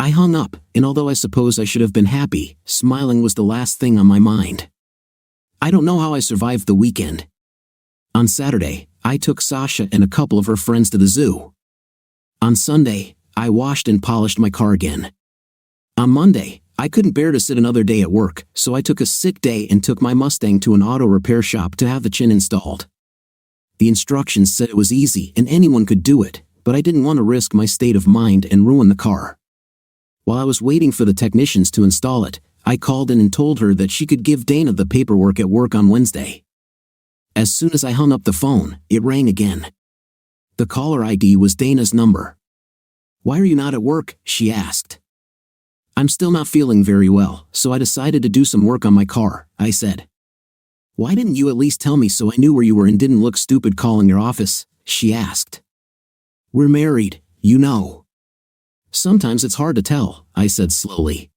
I hung up, and although I suppose I should have been happy, smiling was the last thing on my mind. I don't know how I survived the weekend. On Saturday, I took Sasha and a couple of her friends to the zoo. On Sunday, I washed and polished my car again. On Monday, I couldn't bear to sit another day at work, so I took a sick day and took my Mustang to an auto repair shop to have the chin installed. The instructions said it was easy and anyone could do it, but I didn't want to risk my state of mind and ruin the car. While I was waiting for the technicians to install it, I called in and told her that she could give Dana the paperwork at work on Wednesday. As soon as I hung up the phone, it rang again. The caller ID was Dana's number. "Why are you not at work?" she asked. "I'm still not feeling very well, so I decided to do some work on my car," I said. "Why didn't you at least tell me so I knew where you were and didn't look stupid calling your office?" she asked. "We're married, you know." "Sometimes it's hard to tell," I said slowly.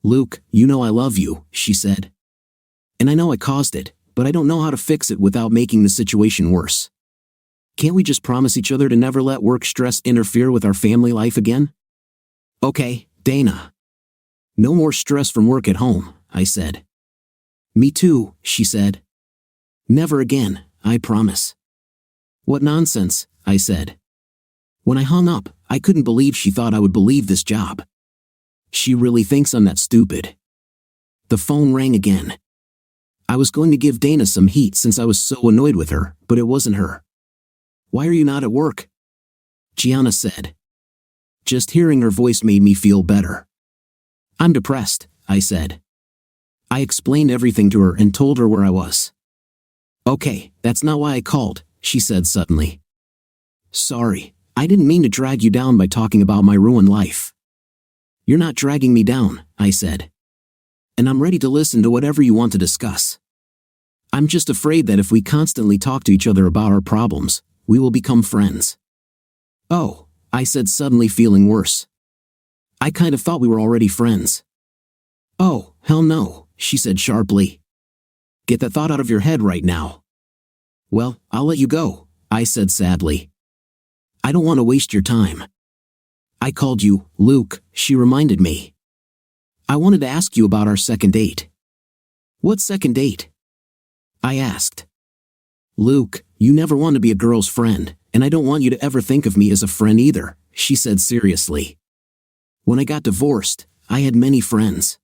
"Luke, you know I love you," she said. "And I know I caused it, but I don't know how to fix it without making the situation worse. Can't we just promise each other to never let work stress interfere with our family life again?" "Okay, Dana." "No more stress from work at home," I said. "Me too," she said. "Never again, I promise." "What nonsense," I said. When I hung up, I couldn't believe she thought I would believe this job. She really thinks I'm that stupid. The phone rang again. I was going to give Dana some heat since I was so annoyed with her, but it wasn't her. "Why are you not at work?" Gianna said. Just hearing her voice made me feel better. "I'm depressed," I said. I explained everything to her and told her where I was. "Okay, that's not why I called," she said suddenly. "Sorry, I didn't mean to drag you down by talking about my ruined life." "You're not dragging me down," I said. "And I'm ready to listen to whatever you want to discuss. I'm just afraid that if we constantly talk to each other about our problems, we will become friends." "Oh," I said, suddenly feeling worse. "I kind of thought we were already friends." "Oh, hell no," she said sharply. "Get that thought out of your head right now." "Well, I'll let you go," I said sadly. "I don't want to waste your time." "I called you, Luke," she reminded me. "I wanted to ask you about our second date." "What second date?" I asked. "Luke, you never want to be a girl's friend, and I don't want you to ever think of me as a friend either," she said seriously. "When I got divorced, I had many friends.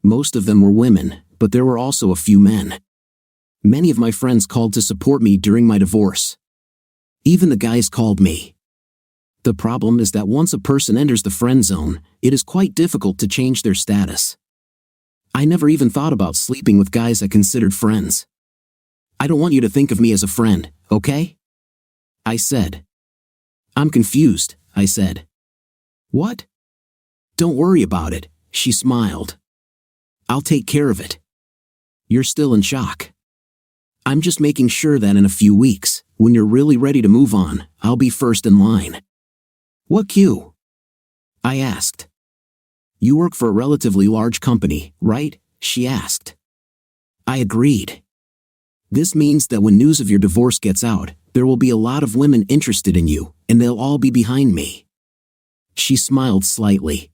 Most of them were women, but there were also a few men. Many of my friends called to support me during my divorce. Even the guys called me. The problem is that once a person enters the friend zone, it is quite difficult to change their status. I never even thought about sleeping with guys I considered friends. I don't want you to think of me as a friend, okay?" I said. "I'm confused," I said. "What?" "Don't worry about it," she smiled. "I'll take care of it." "You're still in shock." "I'm just making sure that in a few weeks, when you're really ready to move on, I'll be first in line." "What queue?" I asked. "You work for a relatively large company, right?" she asked. I agreed. "This means that when news of your divorce gets out, there will be a lot of women interested in you, and they'll all be behind me." She smiled slightly.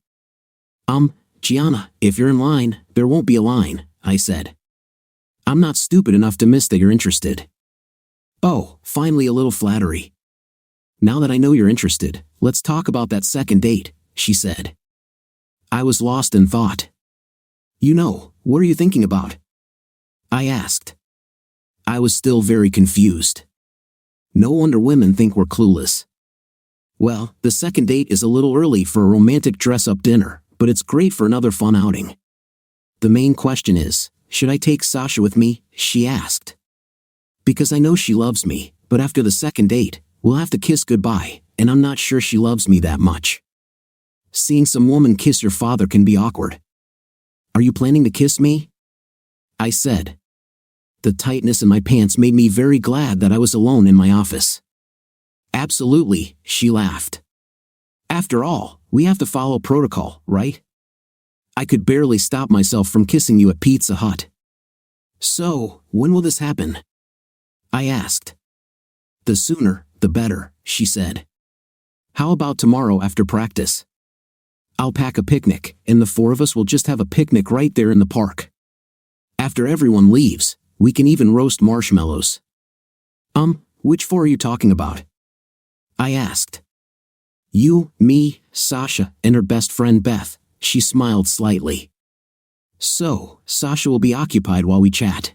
Gianna, if you're in line, there won't be a line," I said. "I'm not stupid enough to miss that you're interested." "Oh, finally a little flattery." "Now that I know you're interested, let's talk about that second date," she said. I was lost in thought. "You know, what are you thinking about?" I asked. I was still very confused. No wonder women think we're clueless. "Well, the second date is a little early for a romantic dress-up dinner, but it's great for another fun outing. The main question is, should I take Sasha with me?" she asked. "Because I know she loves me, but after the second date, we'll have to kiss goodbye, and I'm not sure she loves me that much. Seeing some woman kiss your father can be awkward." "Are you planning to kiss me?" I said. The tightness in my pants made me very glad that I was alone in my office. "Absolutely," she laughed. "After all, we have to follow protocol, right? I could barely stop myself from kissing you at Pizza Hut." "So, when will this happen?" I asked. "The sooner, the better," she said. "How about tomorrow after practice?" I'll pack a picnic, and the four of us will just have a picnic right there in the park. After everyone leaves, we can even roast marshmallows." Which four are you talking about?" I asked. "You, me, Sasha, and her best friend Beth." She smiled slightly. "So, Sasha will be occupied while we chat."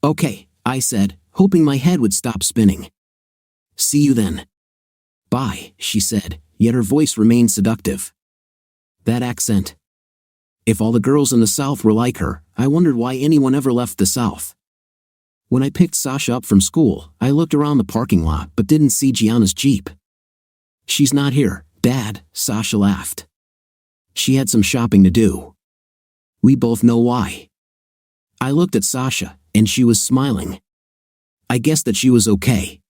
"Okay," I said, hoping my head would stop spinning. "See you then." "Bye," she said, yet her voice remained seductive. That accent. If all the girls in the South were like her, I wondered why anyone ever left the South. When I picked Sasha up from school, I looked around the parking lot but didn't see Gianna's Jeep. "She's not here, Dad," Sasha laughed. "She had some shopping to do." We both know why. I looked at Sasha, and she was smiling. I guessed that she was okay.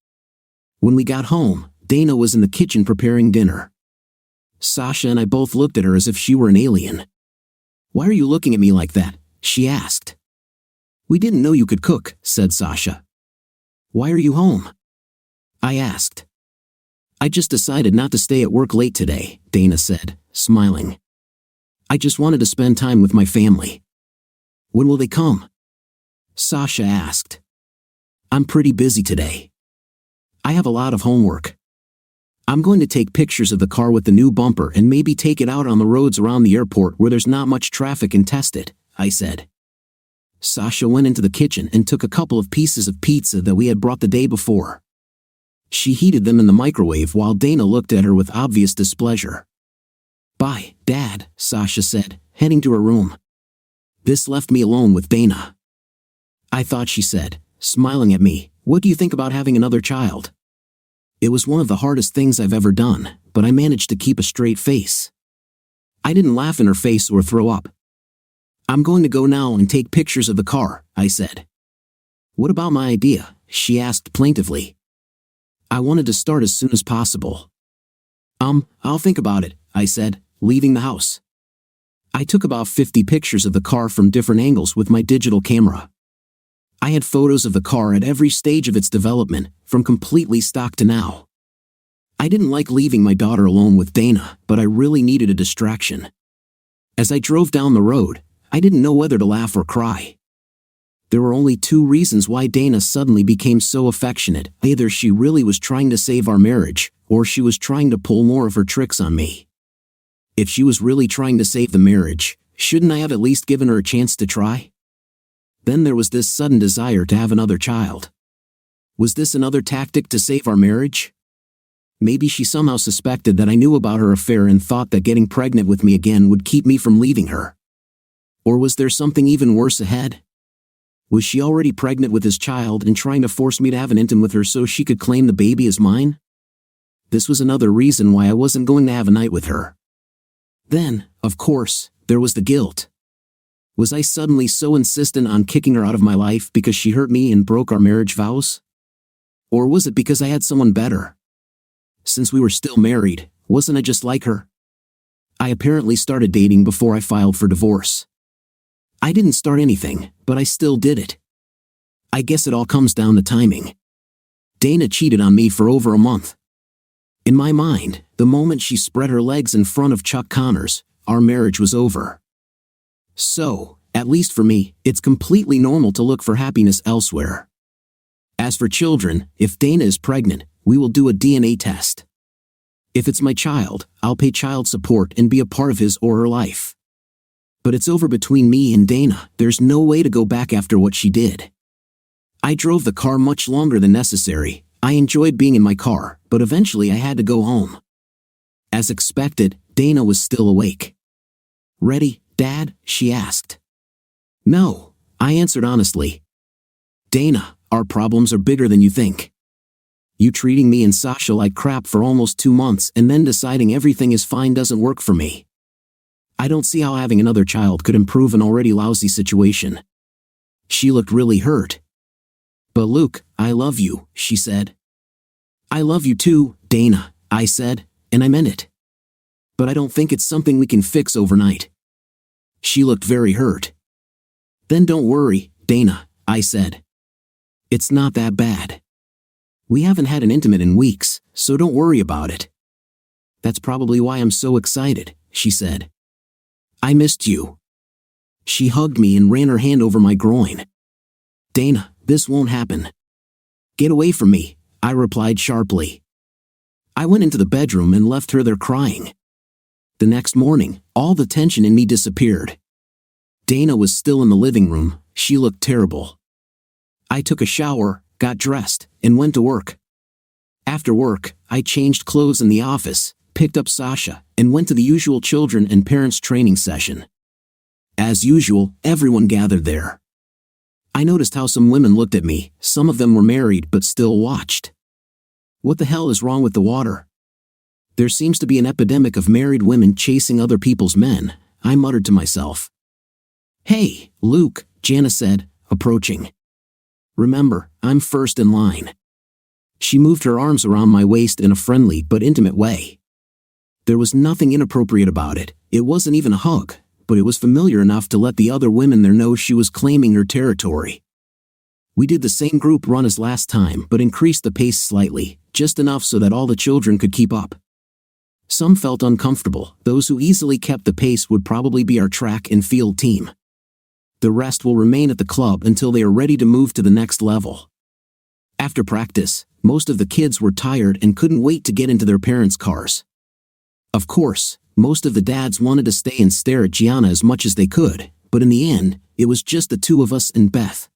When we got home, Dana was in the kitchen preparing dinner. Sasha and I both looked at her as if she were an alien. "Why are you looking at me like that?" she asked. "We didn't know you could cook," said Sasha. "Why are you home?" I asked. "I just decided not to stay at work late today," Dana said, smiling. "I just wanted to spend time with my family." "When will they come?" Sasha asked. "I'm pretty busy today. I have a lot of homework. I'm going to take pictures of the car with the new bumper and maybe take it out on the roads around the airport where there's not much traffic and test it," I said. Sasha went into the kitchen and took a couple of pieces of pizza that we had brought the day before. She heated them in the microwave while Dana looked at her with obvious displeasure. "Bye, Dad," Sasha said, heading to her room. This left me alone with Dana. "I thought," she said, smiling at me, "what do you think about having another child?" It was one of the hardest things I've ever done, but I managed to keep a straight face. I didn't laugh in her face or throw up. "I'm going to go now and take pictures of the car," I said. "What about my idea?" she asked plaintively. "I wanted to start as soon as possible." I'll think about it," I said, leaving the house. I took about 50 pictures of the car from different angles with my digital camera. I had photos of the car at every stage of its development, from completely stock to now. I didn't like leaving my daughter alone with Dana, but I really needed a distraction. As I drove down the road, I didn't know whether to laugh or cry. There were only two reasons why Dana suddenly became so affectionate. Either she really was trying to save our marriage, or she was trying to pull more of her tricks on me. If she was really trying to save the marriage, shouldn't I have at least given her a chance to try? Then there was this sudden desire to have another child. Was this another tactic to save our marriage? Maybe she somehow suspected that I knew about her affair and thought that getting pregnant with me again would keep me from leaving her. Or was there something even worse ahead? Was she already pregnant with his child and trying to force me to have an intim with her so she could claim the baby as mine? This was another reason why I wasn't going to have a night with her. Then, of course, there was the guilt. Was I suddenly so insistent on kicking her out of my life because she hurt me and broke our marriage vows? Or was it because I had someone better? Since we were still married, wasn't I just like her? I apparently started dating before I filed for divorce. I didn't start anything, but I still did it. I guess it all comes down to timing. Dana cheated on me for over a month. In my mind, the moment she spread her legs in front of Chuck Connors, our marriage was over. So, at least for me, it's completely normal to look for happiness elsewhere. As for children, if Dana is pregnant, we will do a DNA test. If it's my child, I'll pay child support and be a part of his or her life. But it's over between me and Dana. There's no way to go back after what she did. I drove the car much longer than necessary. I enjoyed being in my car, but eventually I had to go home. As expected, Dana was still awake. "Ready, Dad?" she asked. "No," I answered honestly. "Dana, our problems are bigger than you think. You treating me and Sasha like crap for almost 2 months and then deciding everything is fine doesn't work for me. I don't see how having another child could improve an already lousy situation." She looked really hurt. "But Luke, I love you," she said. "I love you too, Dana," I said, and I meant it. "But I don't think it's something we can fix overnight." She looked very hurt. "Then don't worry, Dana," I said. "It's not that bad. We haven't had an intimate in weeks, so don't worry about it." That's probably why I'm so excited. she said. I missed you. She hugged me and ran her hand over my groin. Dana, this won't happen. Get away from me, I replied sharply. I went into the bedroom and left her there crying. The next morning, all the tension in me disappeared. Dana was still in the living room. She looked terrible. I took a shower, got dressed, and went to work. After work, I changed clothes in the office, picked up Sasha, and went to the usual children and parents training session. As usual, everyone gathered there. I noticed how some women looked at me. Some of them were married but still watched. What the hell is wrong with the water? There seems to be an epidemic of married women chasing other people's men, I muttered to myself. Hey, Luke, Jana said, approaching. Remember, I'm first in line. She moved her arms around my waist in a friendly but intimate way. There was nothing inappropriate about it. It wasn't even a hug, but it was familiar enough to let the other women there know she was claiming her territory. We did the same group run as last time but increased the pace slightly, just enough so that all the children could keep up. Some felt uncomfortable. Those who easily kept the pace would probably be our track and field team. The rest will remain at the club until they are ready to move to the next level. After practice, most of the kids were tired and couldn't wait to get into their parents' cars. Of course, most of the dads wanted to stay and stare at Gianna as much as they could, but in the end, it was just the two of us and Beth.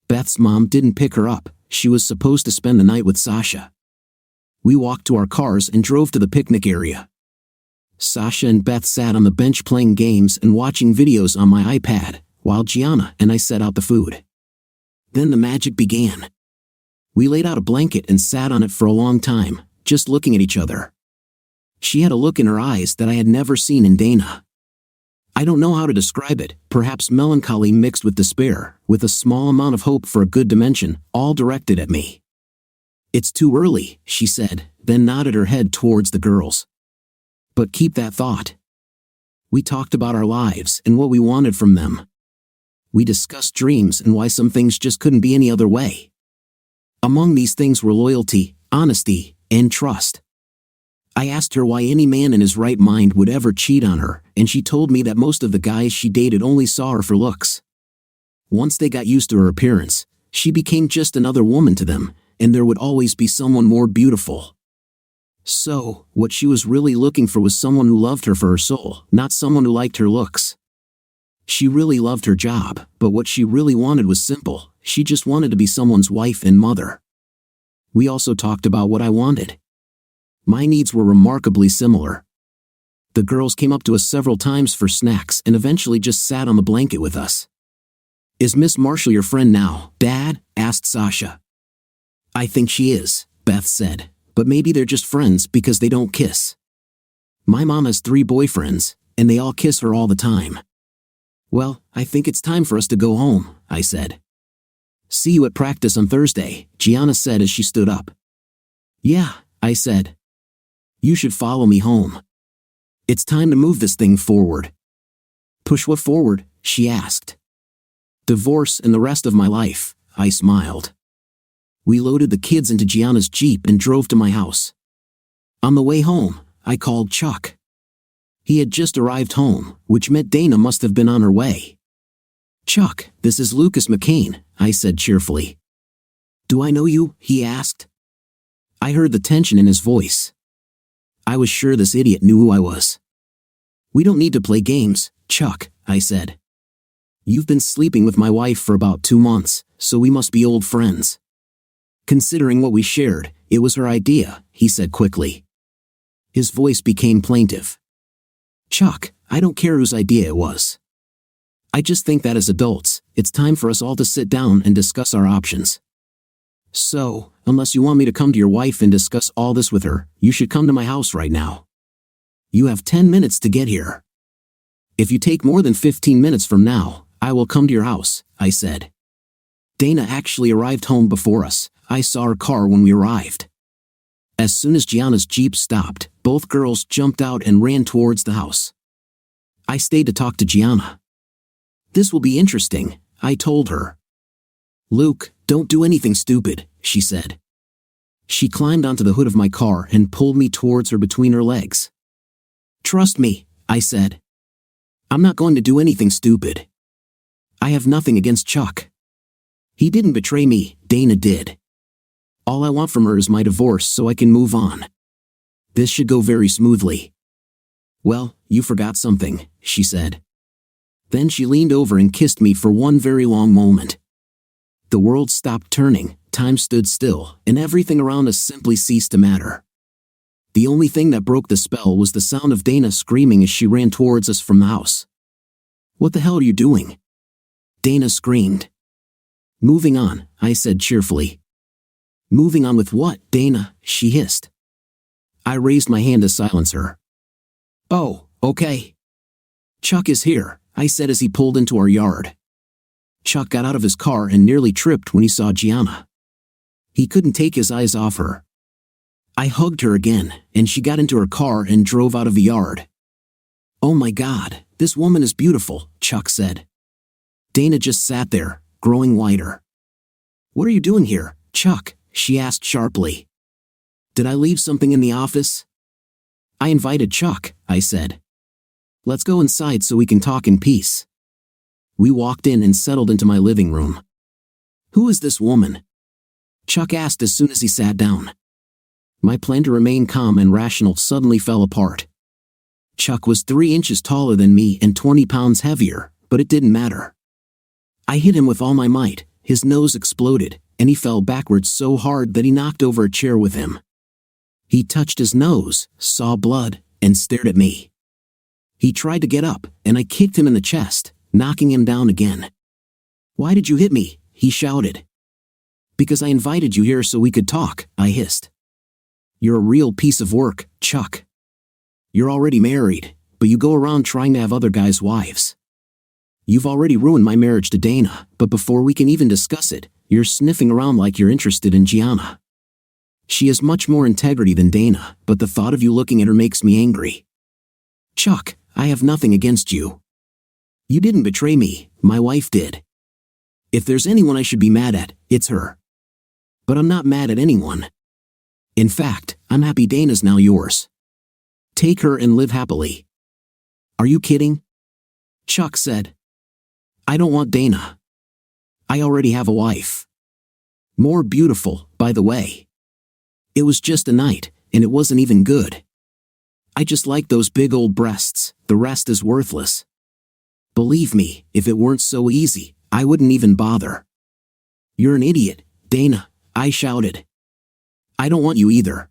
Beth's mom didn't pick her up. She was supposed to spend the night with Sasha. We walked to our cars and drove to the picnic area. Sasha and Beth sat on the bench playing games and watching videos on my iPad, while Gianna and I set out the food. Then the magic began. We laid out a blanket and sat on it for a long time, just looking at each other. She had a look in her eyes that I had never seen in Dana. I don't know how to describe it, perhaps melancholy mixed with despair, with a small amount of hope for a good dimension, all directed at me. It's too early, she said, then nodded her head towards the girls. But keep that thought. We talked about our lives and what we wanted from them. We discussed dreams and why some things just couldn't be any other way. Among these things were loyalty, honesty, and trust. I asked her why any man in his right mind would ever cheat on her, and she told me that most of the guys she dated only saw her for looks. Once they got used to her appearance, she became just another woman to them, and there would always be someone more beautiful. So, what she was really looking for was someone who loved her for her soul, not someone who liked her looks. She really loved her job, but what she really wanted was simple. She just wanted to be someone's wife and mother. We also talked about what I wanted. My needs were remarkably similar. The girls came up to us several times for snacks and eventually just sat on the blanket with us. Is Miss Marshall your friend now, Dad? Asked Sasha. I think she is, Beth said, but maybe they're just friends because they don't kiss. My mom has 3 boyfriends, and they all kiss her all the time. Well, I think it's time for us to go home, I said. See you at practice on Thursday, Gianna said as she stood up. Yeah, I said. You should follow me home. It's time to move this thing forward. Push what forward? She asked. Divorce and the rest of my life, I smiled. We loaded the kids into Gianna's Jeep and drove to my house. On the way home, I called Chuck. He had just arrived home, which meant Dana must have been on her way. Chuck, this is Lucas McCain, I said cheerfully. Do I know you? He asked. I heard the tension in his voice. I was sure this idiot knew who I was. We don't need to play games, Chuck, I said. You've been sleeping with my wife for about 2 months, so we must be old friends. Considering what we shared, it was her idea, he said quickly. His voice became plaintive. Chuck, I don't care whose idea it was. I just think that as adults, it's time for us all to sit down and discuss our options. So, unless you want me to come to your wife and discuss all this with her, you should come to my house right now. You have 10 minutes to get here. If you take more than 15 minutes from now, I will come to your house, I said. Dana actually arrived home before us. I saw her car when we arrived. As soon as Gianna's Jeep stopped, both girls jumped out and ran towards the house. I stayed to talk to Gianna. This will be interesting, I told her. Luke, don't do anything stupid, she said. She climbed onto the hood of my car and pulled me towards her between her legs. Trust me, I said. I'm not going to do anything stupid. I have nothing against Chuck. He didn't betray me, Dana did. All I want from her is my divorce so I can move on. This should go very smoothly. Well, you forgot something, she said. Then she leaned over and kissed me for one very long moment. The world stopped turning, time stood still, and everything around us simply ceased to matter. The only thing that broke the spell was the sound of Dana screaming as she ran towards us from the house. What the hell are you doing? Dana screamed. Moving on, I said cheerfully. Moving on with what, Dana? She hissed. I raised my hand to silence her. Oh, okay. Chuck is here, I said as he pulled into our yard. Chuck got out of his car and nearly tripped when he saw Gianna. He couldn't take his eyes off her. I hugged her again, and she got into her car and drove out of the yard. Oh my God, this woman is beautiful, Chuck said. Dana just sat there, growing whiter. What are you doing here, Chuck? She asked sharply. Did I leave something in the office? I invited Chuck, I said. Let's go inside so we can talk in peace. We walked in and settled into my living room. Who is this woman? Chuck asked as soon as he sat down. My plan to remain calm and rational suddenly fell apart. Chuck was 3 inches taller than me and 20 pounds heavier, but it didn't matter. I hit him with all my might, his nose exploded, and he fell backwards so hard that he knocked over a chair with him. He touched his nose, saw blood, and stared at me. He tried to get up, and I kicked him in the chest, knocking him down again. Why did you hit me? He shouted. Because I invited you here so we could talk, I hissed. You're a real piece of work, Chuck. You're already married, but you go around trying to have other guys' wives. You've already ruined my marriage to Dana, but before we can even discuss it, you're sniffing around like you're interested in Gianna. She has much more integrity than Dana, but the thought of you looking at her makes me angry. Chuck, I have nothing against you. You didn't betray me, my wife did. If there's anyone I should be mad at, it's her. But I'm not mad at anyone. In fact, I'm happy Dana's now yours. Take her and live happily. Are you kidding? Chuck said. I don't want Dana. I already have a wife. More beautiful, by the way. It was just a night, and it wasn't even good. I just like those big old breasts, the rest is worthless. Believe me, if it weren't so easy, I wouldn't even bother. You're an idiot, Dana, I shouted. I don't want you either.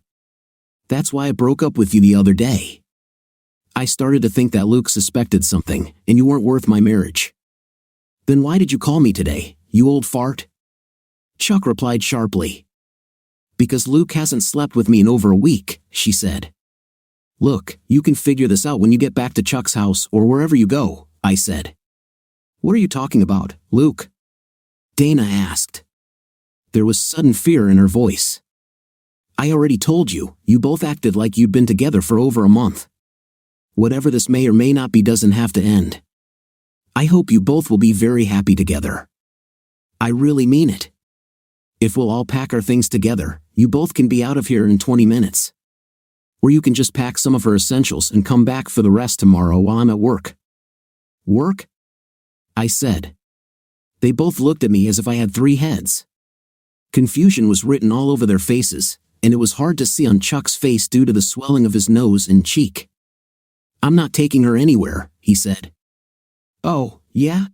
That's why I broke up with you the other day. I started to think that Luke suspected something, and you weren't worth my marriage. Then why did you call me today, you old fart? Chuck replied sharply. Because Luke hasn't slept with me in over a week, she said. Look, you can figure this out when you get back to Chuck's house or wherever you go, I said. What are you talking about, Luke? Dana asked. There was sudden fear in her voice. I already told you, you both acted like you'd been together for over a month. Whatever this may or may not be doesn't have to end. I hope you both will be very happy together. I really mean it. If we'll all pack our things together, you both can be out of here in 20 minutes. Or you can just pack some of her essentials and come back for the rest tomorrow while I'm at work. Work? I said. They both looked at me as if I had 3 heads. Confusion was written all over their faces, and it was hard to see on Chuck's face due to the swelling of his nose and cheek. I'm not taking her anywhere, he said. Oh, yeah?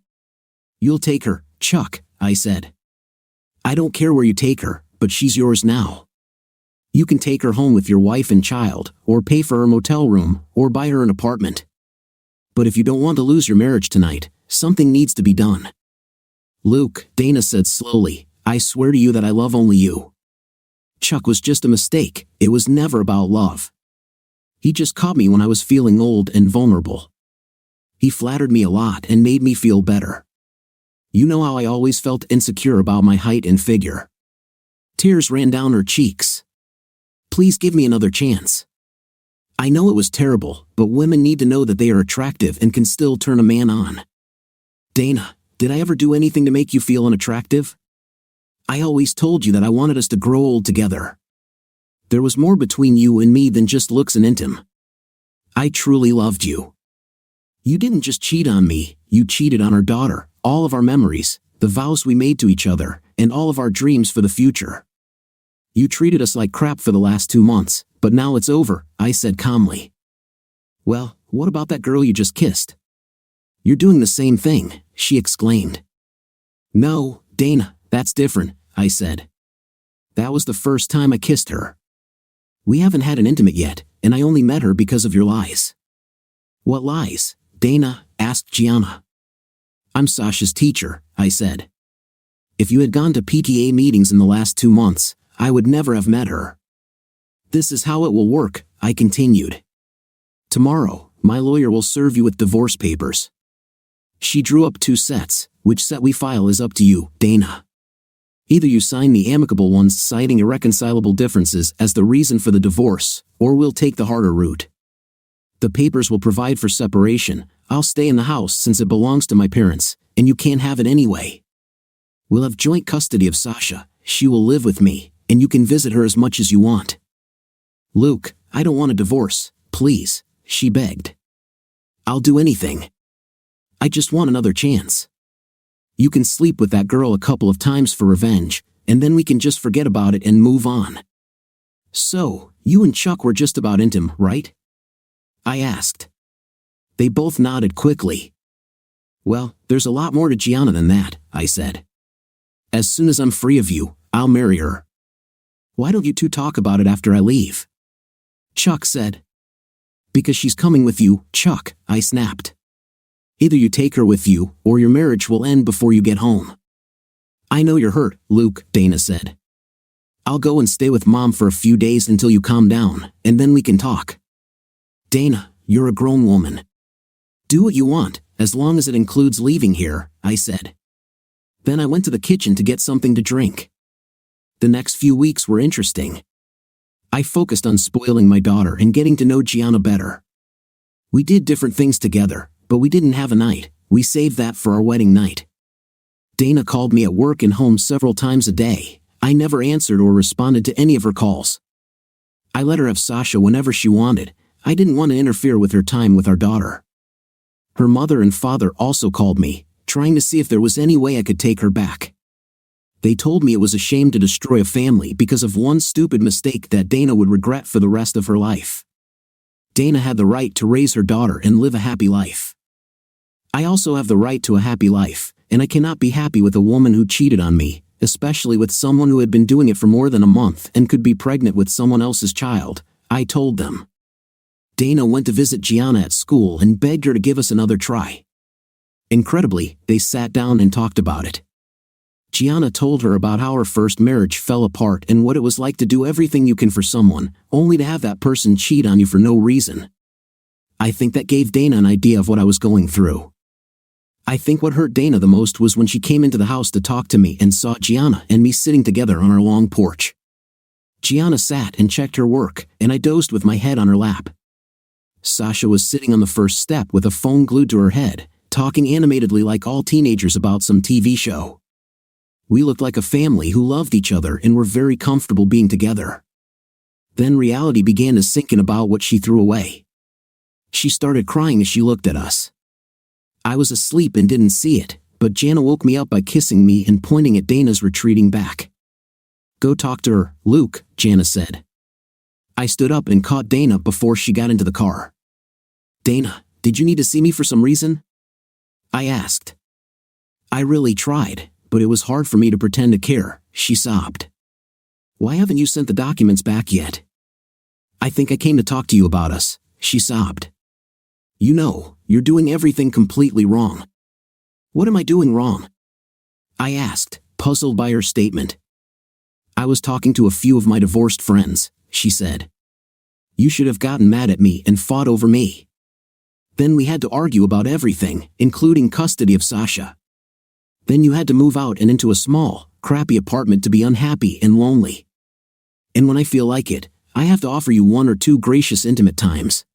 You'll take her, Chuck, I said. I don't care where you take her, but she's yours now. You can take her home with your wife and child, or pay for her motel room, or buy her an apartment. But if you don't want to lose your marriage tonight, something needs to be done. Luke, Dana said slowly, I swear to you that I love only you. Chuck was just a mistake, it was never about love. He just caught me when I was feeling old and vulnerable. He flattered me a lot and made me feel better. You know how I always felt insecure about my height and figure. Tears ran down her cheeks. Please give me another chance. I know it was terrible, but women need to know that they are attractive and can still turn a man on. Dana, did I ever do anything to make you feel unattractive? I always told you that I wanted us to grow old together. There was more between you and me than just looks and intim. I truly loved you. You didn't just cheat on me, you cheated on our daughter, all of our memories, the vows we made to each other, and all of our dreams for the future. You treated us like crap for the last 2 months, but now it's over, I said calmly. Well, what about that girl you just kissed? You're doing the same thing, she exclaimed. No, Dana, that's different, I said. That was the first time I kissed her. We haven't had an intimate yet, and I only met her because of your lies. What lies, Dana? Asked Gianna. I'm Sasha's teacher, I said. If you had gone to PTA meetings in the last 2 months, I would never have met her. This is how it will work, I continued. Tomorrow, my lawyer will serve you with divorce papers. She drew up 2 sets, which set we file is up to you, Dana. Either you sign the amicable ones citing irreconcilable differences as the reason for the divorce, or we'll take the harder route. The papers will provide for separation. I'll stay in the house since it belongs to my parents, and you can't have it anyway. We'll have joint custody of Sasha, she will live with me, and you can visit her as much as you want. Luke, I don't want a divorce, please, she begged. I'll do anything. I just want another chance. You can sleep with that girl a couple of times for revenge, and then we can just forget about it and move on. So, you and Chuck were just about intimate, right? I asked. They both nodded quickly. Well, there's a lot more to Gianna than that, I said. As soon as I'm free of you, I'll marry her. Why don't you two talk about it after I leave? Chuck said. Because she's coming with you, Chuck, I snapped. Either you take her with you, or your marriage will end before you get home. I know you're hurt, Luke, Dana said. I'll go and stay with Mom for a few days until you calm down, and then we can talk. Dana, you're a grown woman. Do what you want, as long as it includes leaving here, I said. Then I went to the kitchen to get something to drink. The next few weeks were interesting. I focused on spoiling my daughter and getting to know Gianna better. We did different things together, but we didn't have a night. We saved that for our wedding night. Dana called me at work and home several times a day. I never answered or responded to any of her calls. I let her have Sasha whenever she wanted. I didn't want to interfere with her time with our daughter. Her mother and father also called me, trying to see if there was any way I could take her back. They told me it was a shame to destroy a family because of one stupid mistake that Dana would regret for the rest of her life. Dana had the right to raise her daughter and live a happy life. I also have the right to a happy life, and I cannot be happy with a woman who cheated on me, especially with someone who had been doing it for more than a month and could be pregnant with someone else's child, I told them. Dana went to visit Gianna at school and begged her to give us another try. Incredibly, they sat down and talked about it. Gianna told her about how her first marriage fell apart and what it was like to do everything you can for someone, only to have that person cheat on you for no reason. I think that gave Dana an idea of what I was going through. I think what hurt Dana the most was when she came into the house to talk to me and saw Gianna and me sitting together on our long porch. Gianna sat and checked her work, and I dozed with my head on her lap. Sasha was sitting on the first step with a phone glued to her head, talking animatedly like all teenagers about some TV show. We looked like a family who loved each other and were very comfortable being together. Then reality began to sink in about what she threw away. She started crying as she looked at us. I was asleep and didn't see it, but Jana woke me up by kissing me and pointing at Dana's retreating back. Go talk to her, Luke, Jana said. I stood up and caught Dana before she got into the car. Dana, did you need to see me for some reason? I asked. I really tried, but it was hard for me to pretend to care, she sobbed. Why haven't you sent the documents back yet? I think I came to talk to you about us, she sobbed. You know, you're doing everything completely wrong. What am I doing wrong? I asked, puzzled by her statement. I was talking to a few of my divorced friends, she said. You should have gotten mad at me and fought over me. Then we had to argue about everything, including custody of Sasha. Then you had to move out and into a small, crappy apartment to be unhappy and lonely. And when I feel like it, I have to offer you 1 or 2 gracious intimate times.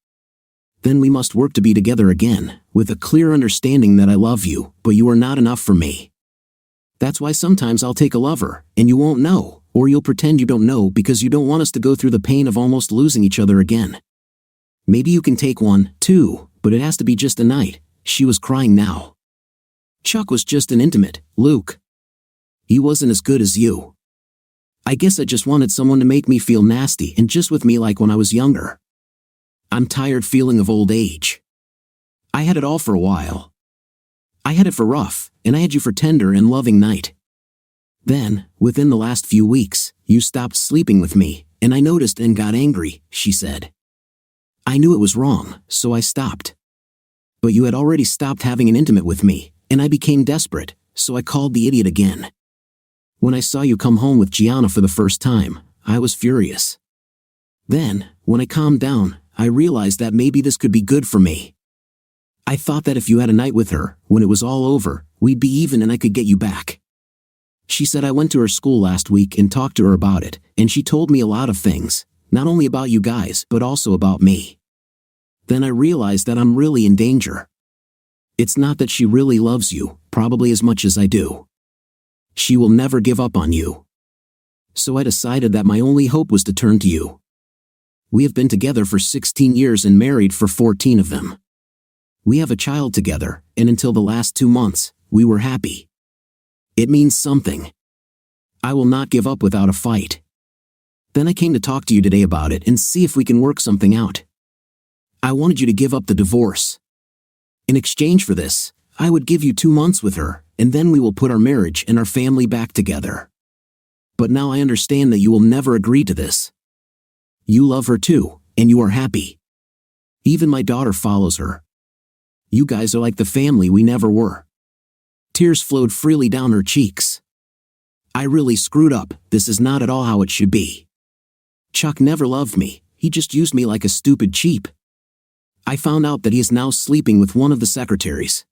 Then we must work to be together again, with a clear understanding that I love you, but you are not enough for me. That's why sometimes I'll take a lover, and you won't know, or you'll pretend you don't know because you don't want us to go through the pain of almost losing each other again. Maybe you can take 1, 2, but it has to be just a night. She was crying now. Chuck was just an intimate, Luke. He wasn't as good as you. I guess I just wanted someone to make me feel nasty and just with me like when I was younger. I'm tired feeling of old age. I had it all for a while. I had it for rough, and I had you for tender and loving night. Then, within the last few weeks, you stopped sleeping with me, and I noticed and got angry, she said. I knew it was wrong, so I stopped. But you had already stopped having an intimate with me, and I became desperate, so I called the idiot again. When I saw you come home with Gianna for the first time, I was furious. Then, when I calmed down, I realized that maybe this could be good for me. I thought that if you had a night with her, when it was all over, we'd be even and I could get you back. She said I went to her school last week and talked to her about it, and she told me a lot of things, not only about you guys, but also about me. Then I realized that I'm really in danger. It's not that she really loves you, probably as much as I do. She will never give up on you. So I decided that my only hope was to turn to you. We have been together for 16 years and married for 14 of them. We have a child together, and until the last 2 months, we were happy. It means something. I will not give up without a fight. Then I came to talk to you today about it and see if we can work something out. I wanted you to give up the divorce. In exchange for this, I would give you 2 months with her, and then we will put our marriage and our family back together. But now I understand that you will never agree to this. You love her too, and you are happy. Even my daughter follows her. You guys are like the family we never were. Tears flowed freely down her cheeks. I really screwed up. This is not at all how it should be. Chuck never loved me. He just used me like a stupid cheap. I found out that he is now sleeping with one of the secretaries.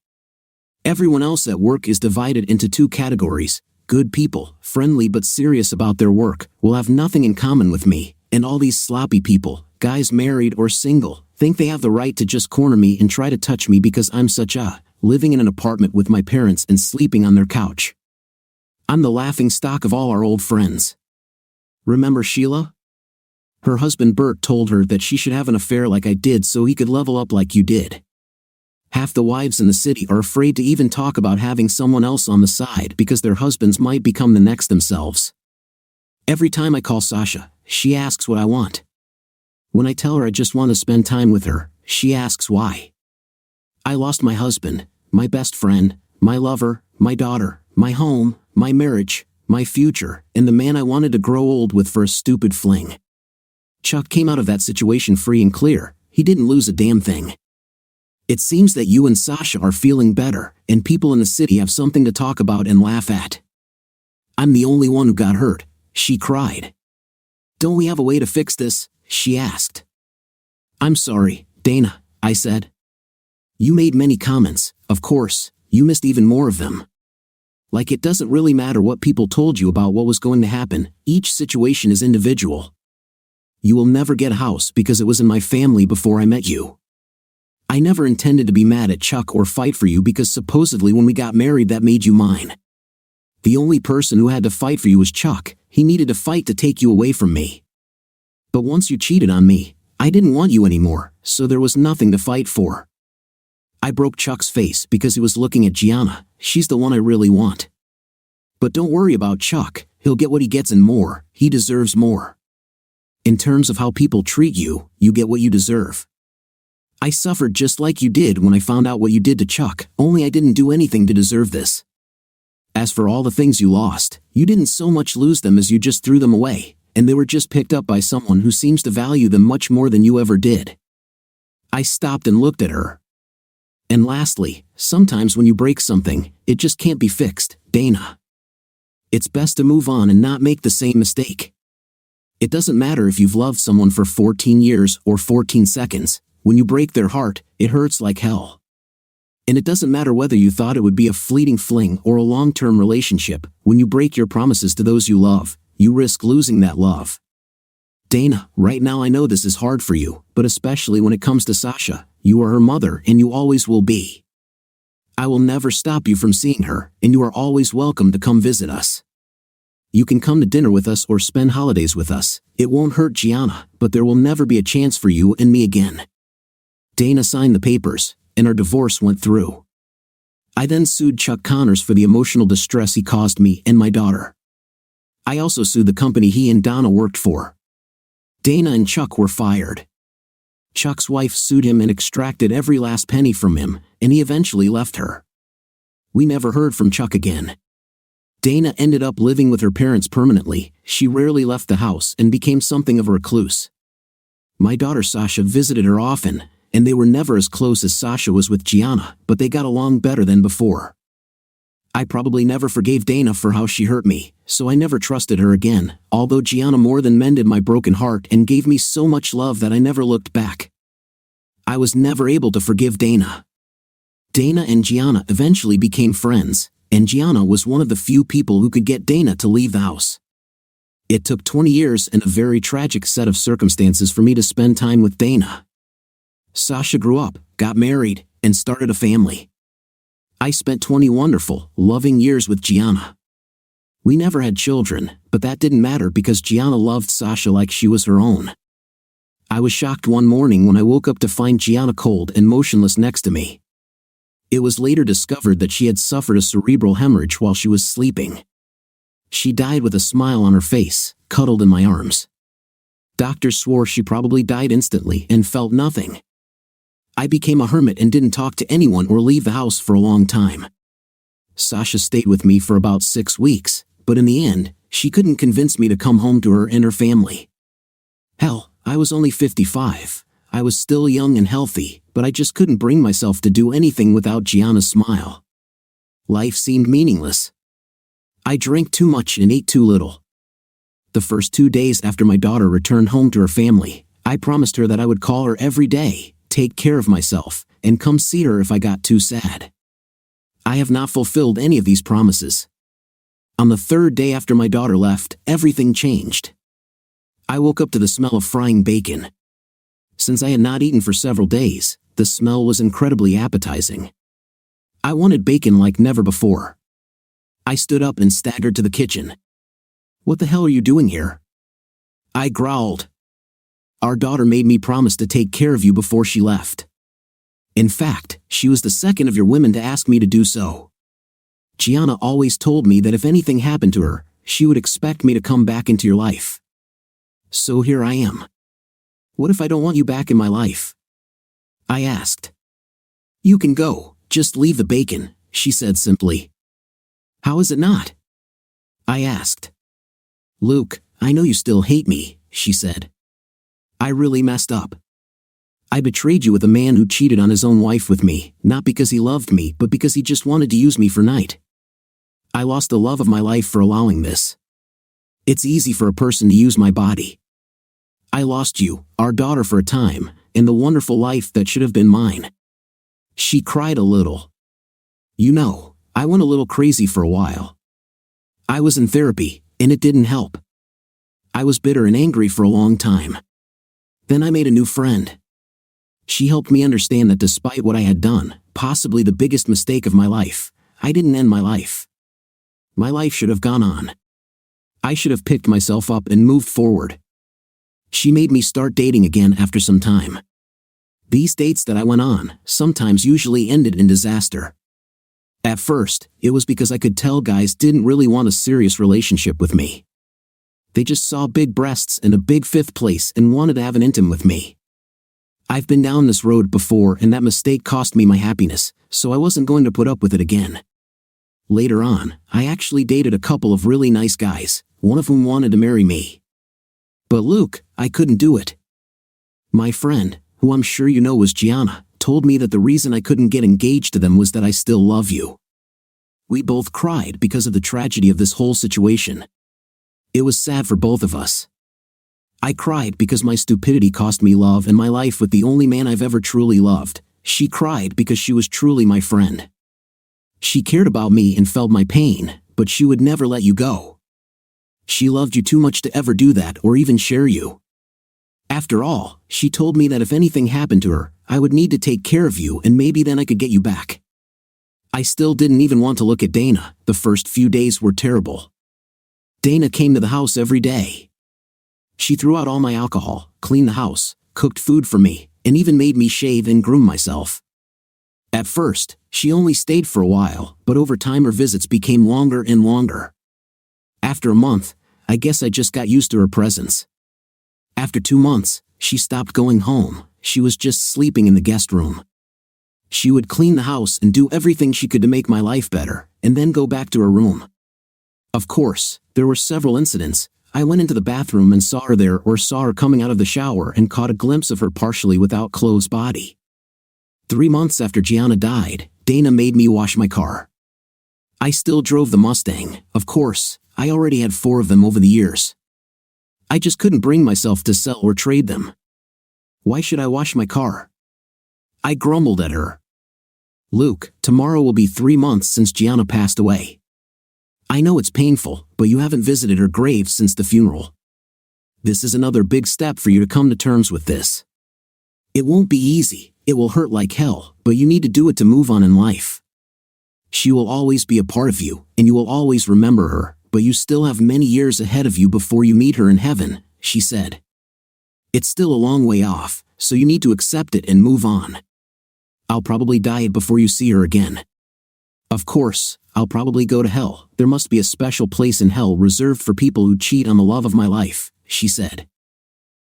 Everyone else at work is divided into 2 categories. Good people, friendly but serious about their work, will have nothing in common with me, and all these sloppy people, guys married or single, think they have the right to just corner me and try to touch me because I'm such a, living in an apartment with my parents and sleeping on their couch. I'm the laughing stock of all our old friends. Remember Sheila? Her husband Bert told her that she should have an affair like I did so he could level up like you did. Half the wives in the city are afraid to even talk about having someone else on the side because their husbands might become the next themselves. Every time I call Sasha, she asks what I want. When I tell her I just want to spend time with her, she asks why. I lost my husband, my best friend, my lover, my daughter, my home, my marriage, my future, and the man I wanted to grow old with for a stupid fling. Chuck came out of that situation free and clear. He didn't lose a damn thing. It seems that you and Sasha are feeling better, and people in the city have something to talk about and laugh at. I'm the only one who got hurt, she cried. Don't we have a way to fix this? She asked. I'm sorry, Dana, I said. You made many comments, of course, you missed even more of them. Like it doesn't really matter what people told you about what was going to happen, each situation is individual. You will never get a house because it was in my family before I met you. I never intended to be mad at Chuck or fight for you because supposedly when we got married that made you mine. The only person who had to fight for you was Chuck. He needed to fight to take you away from me. But once you cheated on me, I didn't want you anymore, so there was nothing to fight for. I broke Chuck's face because he was looking at Gianna. She's the one I really want. But don't worry about Chuck, he'll get what he gets and more, he deserves more. In terms of how people treat you, you get what you deserve. I suffered just like you did when I found out what you did to Chuck, only I didn't do anything to deserve this. As for all the things you lost, you didn't so much lose them as you just threw them away, and they were just picked up by someone who seems to value them much more than you ever did. I stopped and looked at her. And lastly, sometimes when you break something, it just can't be fixed, Dana. It's best to move on and not make the same mistake. It doesn't matter if you've loved someone for 14 years or 14 seconds. When you break their heart, it hurts like hell. And it doesn't matter whether you thought it would be a fleeting fling or a long-term relationship, when you break your promises to those you love, you risk losing that love. Dana, right now I know this is hard for you, but especially when it comes to Sasha, you are her mother and you always will be. I will never stop you from seeing her, and you are always welcome to come visit us. You can come to dinner with us or spend holidays with us. It won't hurt Gianna, but there will never be a chance for you and me again. Dana signed the papers, and our divorce went through. I then sued Chuck Connors for the emotional distress he caused me and my daughter. I also sued the company he and Donna worked for. Dana and Chuck were fired. Chuck's wife sued him and extracted every last penny from him, and he eventually left her. We never heard from Chuck again. Dana ended up living with her parents permanently. She rarely left the house and became something of a recluse. My daughter Sasha visited her often, and they were never as close as Sasha was with Gianna, but they got along better than before. I probably never forgave Dana for how she hurt me, so I never trusted her again, although Gianna more than mended my broken heart and gave me so much love that I never looked back. I was never able to forgive Dana. Dana and Gianna eventually became friends, and Gianna was one of the few people who could get Dana to leave the house. It took 20 years and a very tragic set of circumstances for me to spend time with Dana. Sasha grew up, got married, and started a family. I spent 20 wonderful, loving years with Gianna. We never had children, but that didn't matter because Gianna loved Sasha like she was her own. I was shocked one morning when I woke up to find Gianna cold and motionless next to me. It was later discovered that she had suffered a cerebral hemorrhage while she was sleeping. She died with a smile on her face, cuddled in my arms. Doctors swore she probably died instantly and felt nothing. I became a hermit and didn't talk to anyone or leave the house for a long time. Sasha stayed with me for about 6 weeks, but in the end, she couldn't convince me to come home to her and her family. Hell, I was only 55. I was still young and healthy, but I just couldn't bring myself to do anything without Gianna's smile. Life seemed meaningless. I drank too much and ate too little. The first 2 days after my daughter returned home to her family, I promised her that I would call her every day, take care of myself, and come see her if I got too sad. I have not fulfilled any of these promises. On the 3rd day after my daughter left, everything changed. I woke up to the smell of frying bacon. Since I had not eaten for several days, the smell was incredibly appetizing. I wanted bacon like never before. I stood up and staggered to the kitchen. "What the hell are you doing here?" I growled. "Our daughter made me promise to take care of you before she left. In fact, she was the second of your women to ask me to do so. Gianna always told me that if anything happened to her, she would expect me to come back into your life. So here I am. What if I don't want you back in my life?" I asked. "You can go, just leave the bacon," she said simply. "How is it not?" I asked. "Luke, I know you still hate me," she said. "I really messed up. I betrayed you with a man who cheated on his own wife with me, not because he loved me but because he just wanted to use me for night. I lost the love of my life for allowing this. It's easy for a person to use my body. I lost you, our daughter for a time, and the wonderful life that should have been mine." She cried a little. "You know, I went a little crazy for a while. I was in therapy, and it didn't help. I was bitter and angry for a long time. Then I made a new friend. She helped me understand that despite what I had done, possibly the biggest mistake of my life, I didn't end my life. My life should have gone on. I should have picked myself up and moved forward. She made me start dating again after some time. These dates that I went on sometimes usually ended in disaster. At first, it was because I could tell guys didn't really want a serious relationship with me. They just saw big breasts and a big fifth place and wanted to have an intim with me. I've been down this road before and that mistake cost me my happiness, so I wasn't going to put up with it again. Later on, I actually dated a couple of really nice guys, one of whom wanted to marry me. But Luke, I couldn't do it. My friend, who I'm sure you know was Gianna, told me that the reason I couldn't get engaged to them was that I still love you. We both cried because of the tragedy of this whole situation. It was sad for both of us. I cried because my stupidity cost me love and my life with the only man I've ever truly loved. She cried because she was truly my friend. She cared about me and felt my pain, but she would never let you go. She loved you too much to ever do that or even share you. After all, she told me that if anything happened to her, I would need to take care of you and maybe then I could get you back. I still didn't even want to look at Dana. The first few days were terrible. Dana came to the house every day. She threw out all my alcohol, cleaned the house, cooked food for me, and even made me shave and groom myself. At first, she only stayed for a while, but over time her visits became longer and longer. After a month, I guess I just got used to her presence. After 2 months, she stopped going home. She was just sleeping in the guest room. She would clean the house and do everything she could to make my life better, and then go back to her room. Of course, there were several incidents. I went into the bathroom and saw her there, or saw her coming out of the shower and caught a glimpse of her partially without clothes body. 3 months after Gianna died, Dana made me wash my car. I still drove the Mustang, of course. I already had 4 of them over the years. I just couldn't bring myself to sell or trade them. Why should I wash my car? I grumbled at her. Luke, tomorrow will be 3 months since Gianna passed away. I know it's painful, but you haven't visited her grave since the funeral. This is another big step for you to come to terms with this. It won't be easy, it will hurt like hell, but you need to do it to move on in life. She will always be a part of you, and you will always remember her, but you still have many years ahead of you before you meet her in heaven, she said. It's still a long way off, so you need to accept it and move on. I'll probably die before you see her again. Of course, I'll probably go to hell. There must be a special place in hell reserved for people who cheat on the love of my life, she said.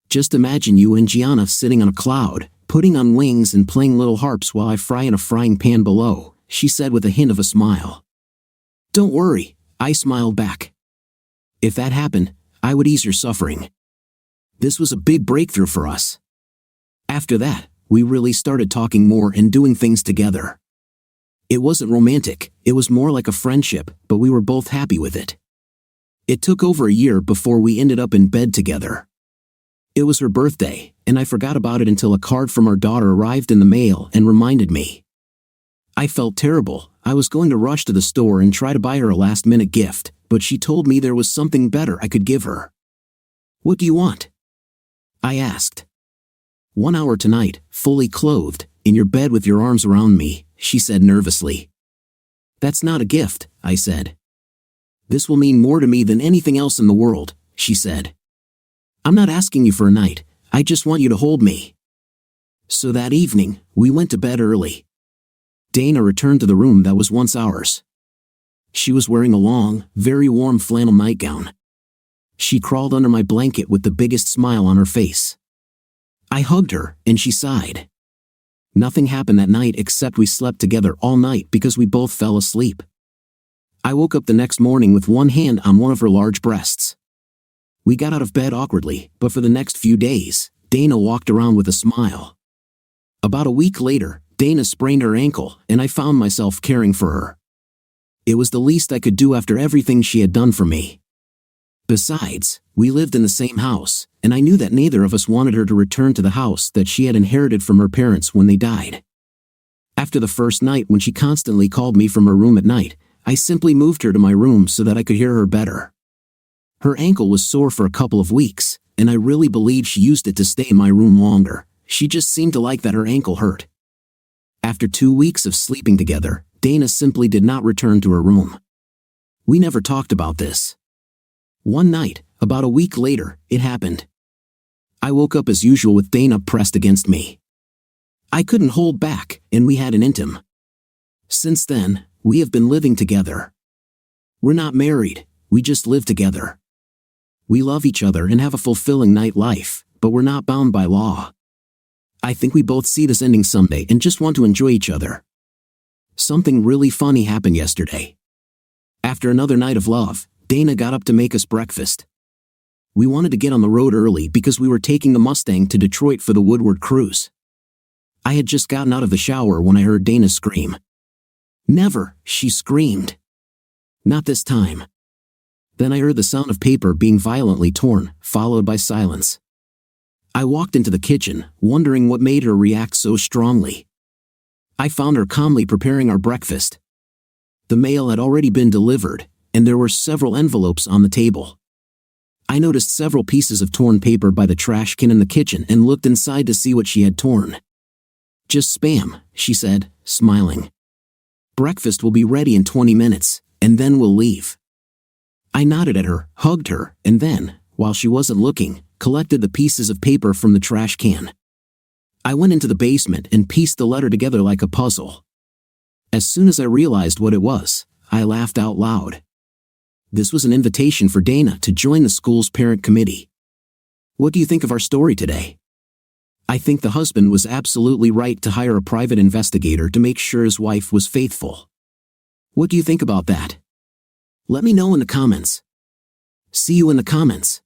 Just imagine you and Gianna sitting on a cloud, putting on wings and playing little harps while I fry in a frying pan below, she said with a hint of a smile. Don't worry, I smiled back. If that happened, I would ease your suffering. This was a big breakthrough for us. After that, we really started talking more and doing things together. It wasn't romantic, it was more like a friendship, but we were both happy with it. It took over a year before we ended up in bed together. It was her birthday, and I forgot about it until a card from our daughter arrived in the mail and reminded me. I felt terrible. I was going to rush to the store and try to buy her a last-minute gift, but she told me there was something better I could give her. What do you want? I asked. 1 hour tonight, fully clothed, in your bed with your arms around me, she said nervously. That's not a gift, I said. This will mean more to me than anything else in the world, she said. I'm not asking you for a night, I just want you to hold me. So that evening, we went to bed early. Dana returned to the room that was once ours. She was wearing a long, very warm flannel nightgown. She crawled under my blanket with the biggest smile on her face. I hugged her, and she sighed. Nothing happened that night except we slept together all night because we both fell asleep. I woke up the next morning with one hand on one of her large breasts. We got out of bed awkwardly, but for the next few days, Dana walked around with a smile. About a week later, Dana sprained her ankle, and I found myself caring for her. It was the least I could do after everything she had done for me. Besides, we lived in the same house, and I knew that neither of us wanted her to return to the house that she had inherited from her parents when they died. After the first night when she constantly called me from her room at night, I simply moved her to my room so that I could hear her better. Her ankle was sore for a couple of weeks, and I really believe she used it to stay in my room longer. She just seemed to like that her ankle hurt. After 2 weeks of sleeping together, Dana simply did not return to her room. We never talked about this. One night, about a week later, it happened. I woke up as usual with Dana pressed against me. I couldn't hold back, and we had an intim. Since then, we have been living together. We're not married, we just live together. We love each other and have a fulfilling night life, but we're not bound by law. I think we both see this ending someday and just want to enjoy each other. Something really funny happened yesterday. After another night of love, Dana got up to make us breakfast. We wanted to get on the road early because we were taking the Mustang to Detroit for the Woodward cruise. I had just gotten out of the shower when I heard Dana scream. Never, she screamed. Not this time. Then I heard the sound of paper being violently torn, followed by silence. I walked into the kitchen, wondering what made her react so strongly. I found her calmly preparing our breakfast. The mail had already been delivered, and there were several envelopes on the table. I noticed several pieces of torn paper by the trash can in the kitchen and looked inside to see what she had torn. Just spam, she said, smiling. Breakfast will be ready in 20 minutes, and then we'll leave. I nodded at her, hugged her, and then, while she wasn't looking, collected the pieces of paper from the trash can. I went into the basement and pieced the letter together like a puzzle. As soon as I realized what it was, I laughed out loud. This was an invitation for Dana to join the school's parent committee. What do you think of our story today? I think the husband was absolutely right to hire a private investigator to make sure his wife was faithful. What do you think about that? Let me know in the comments. See you in the comments.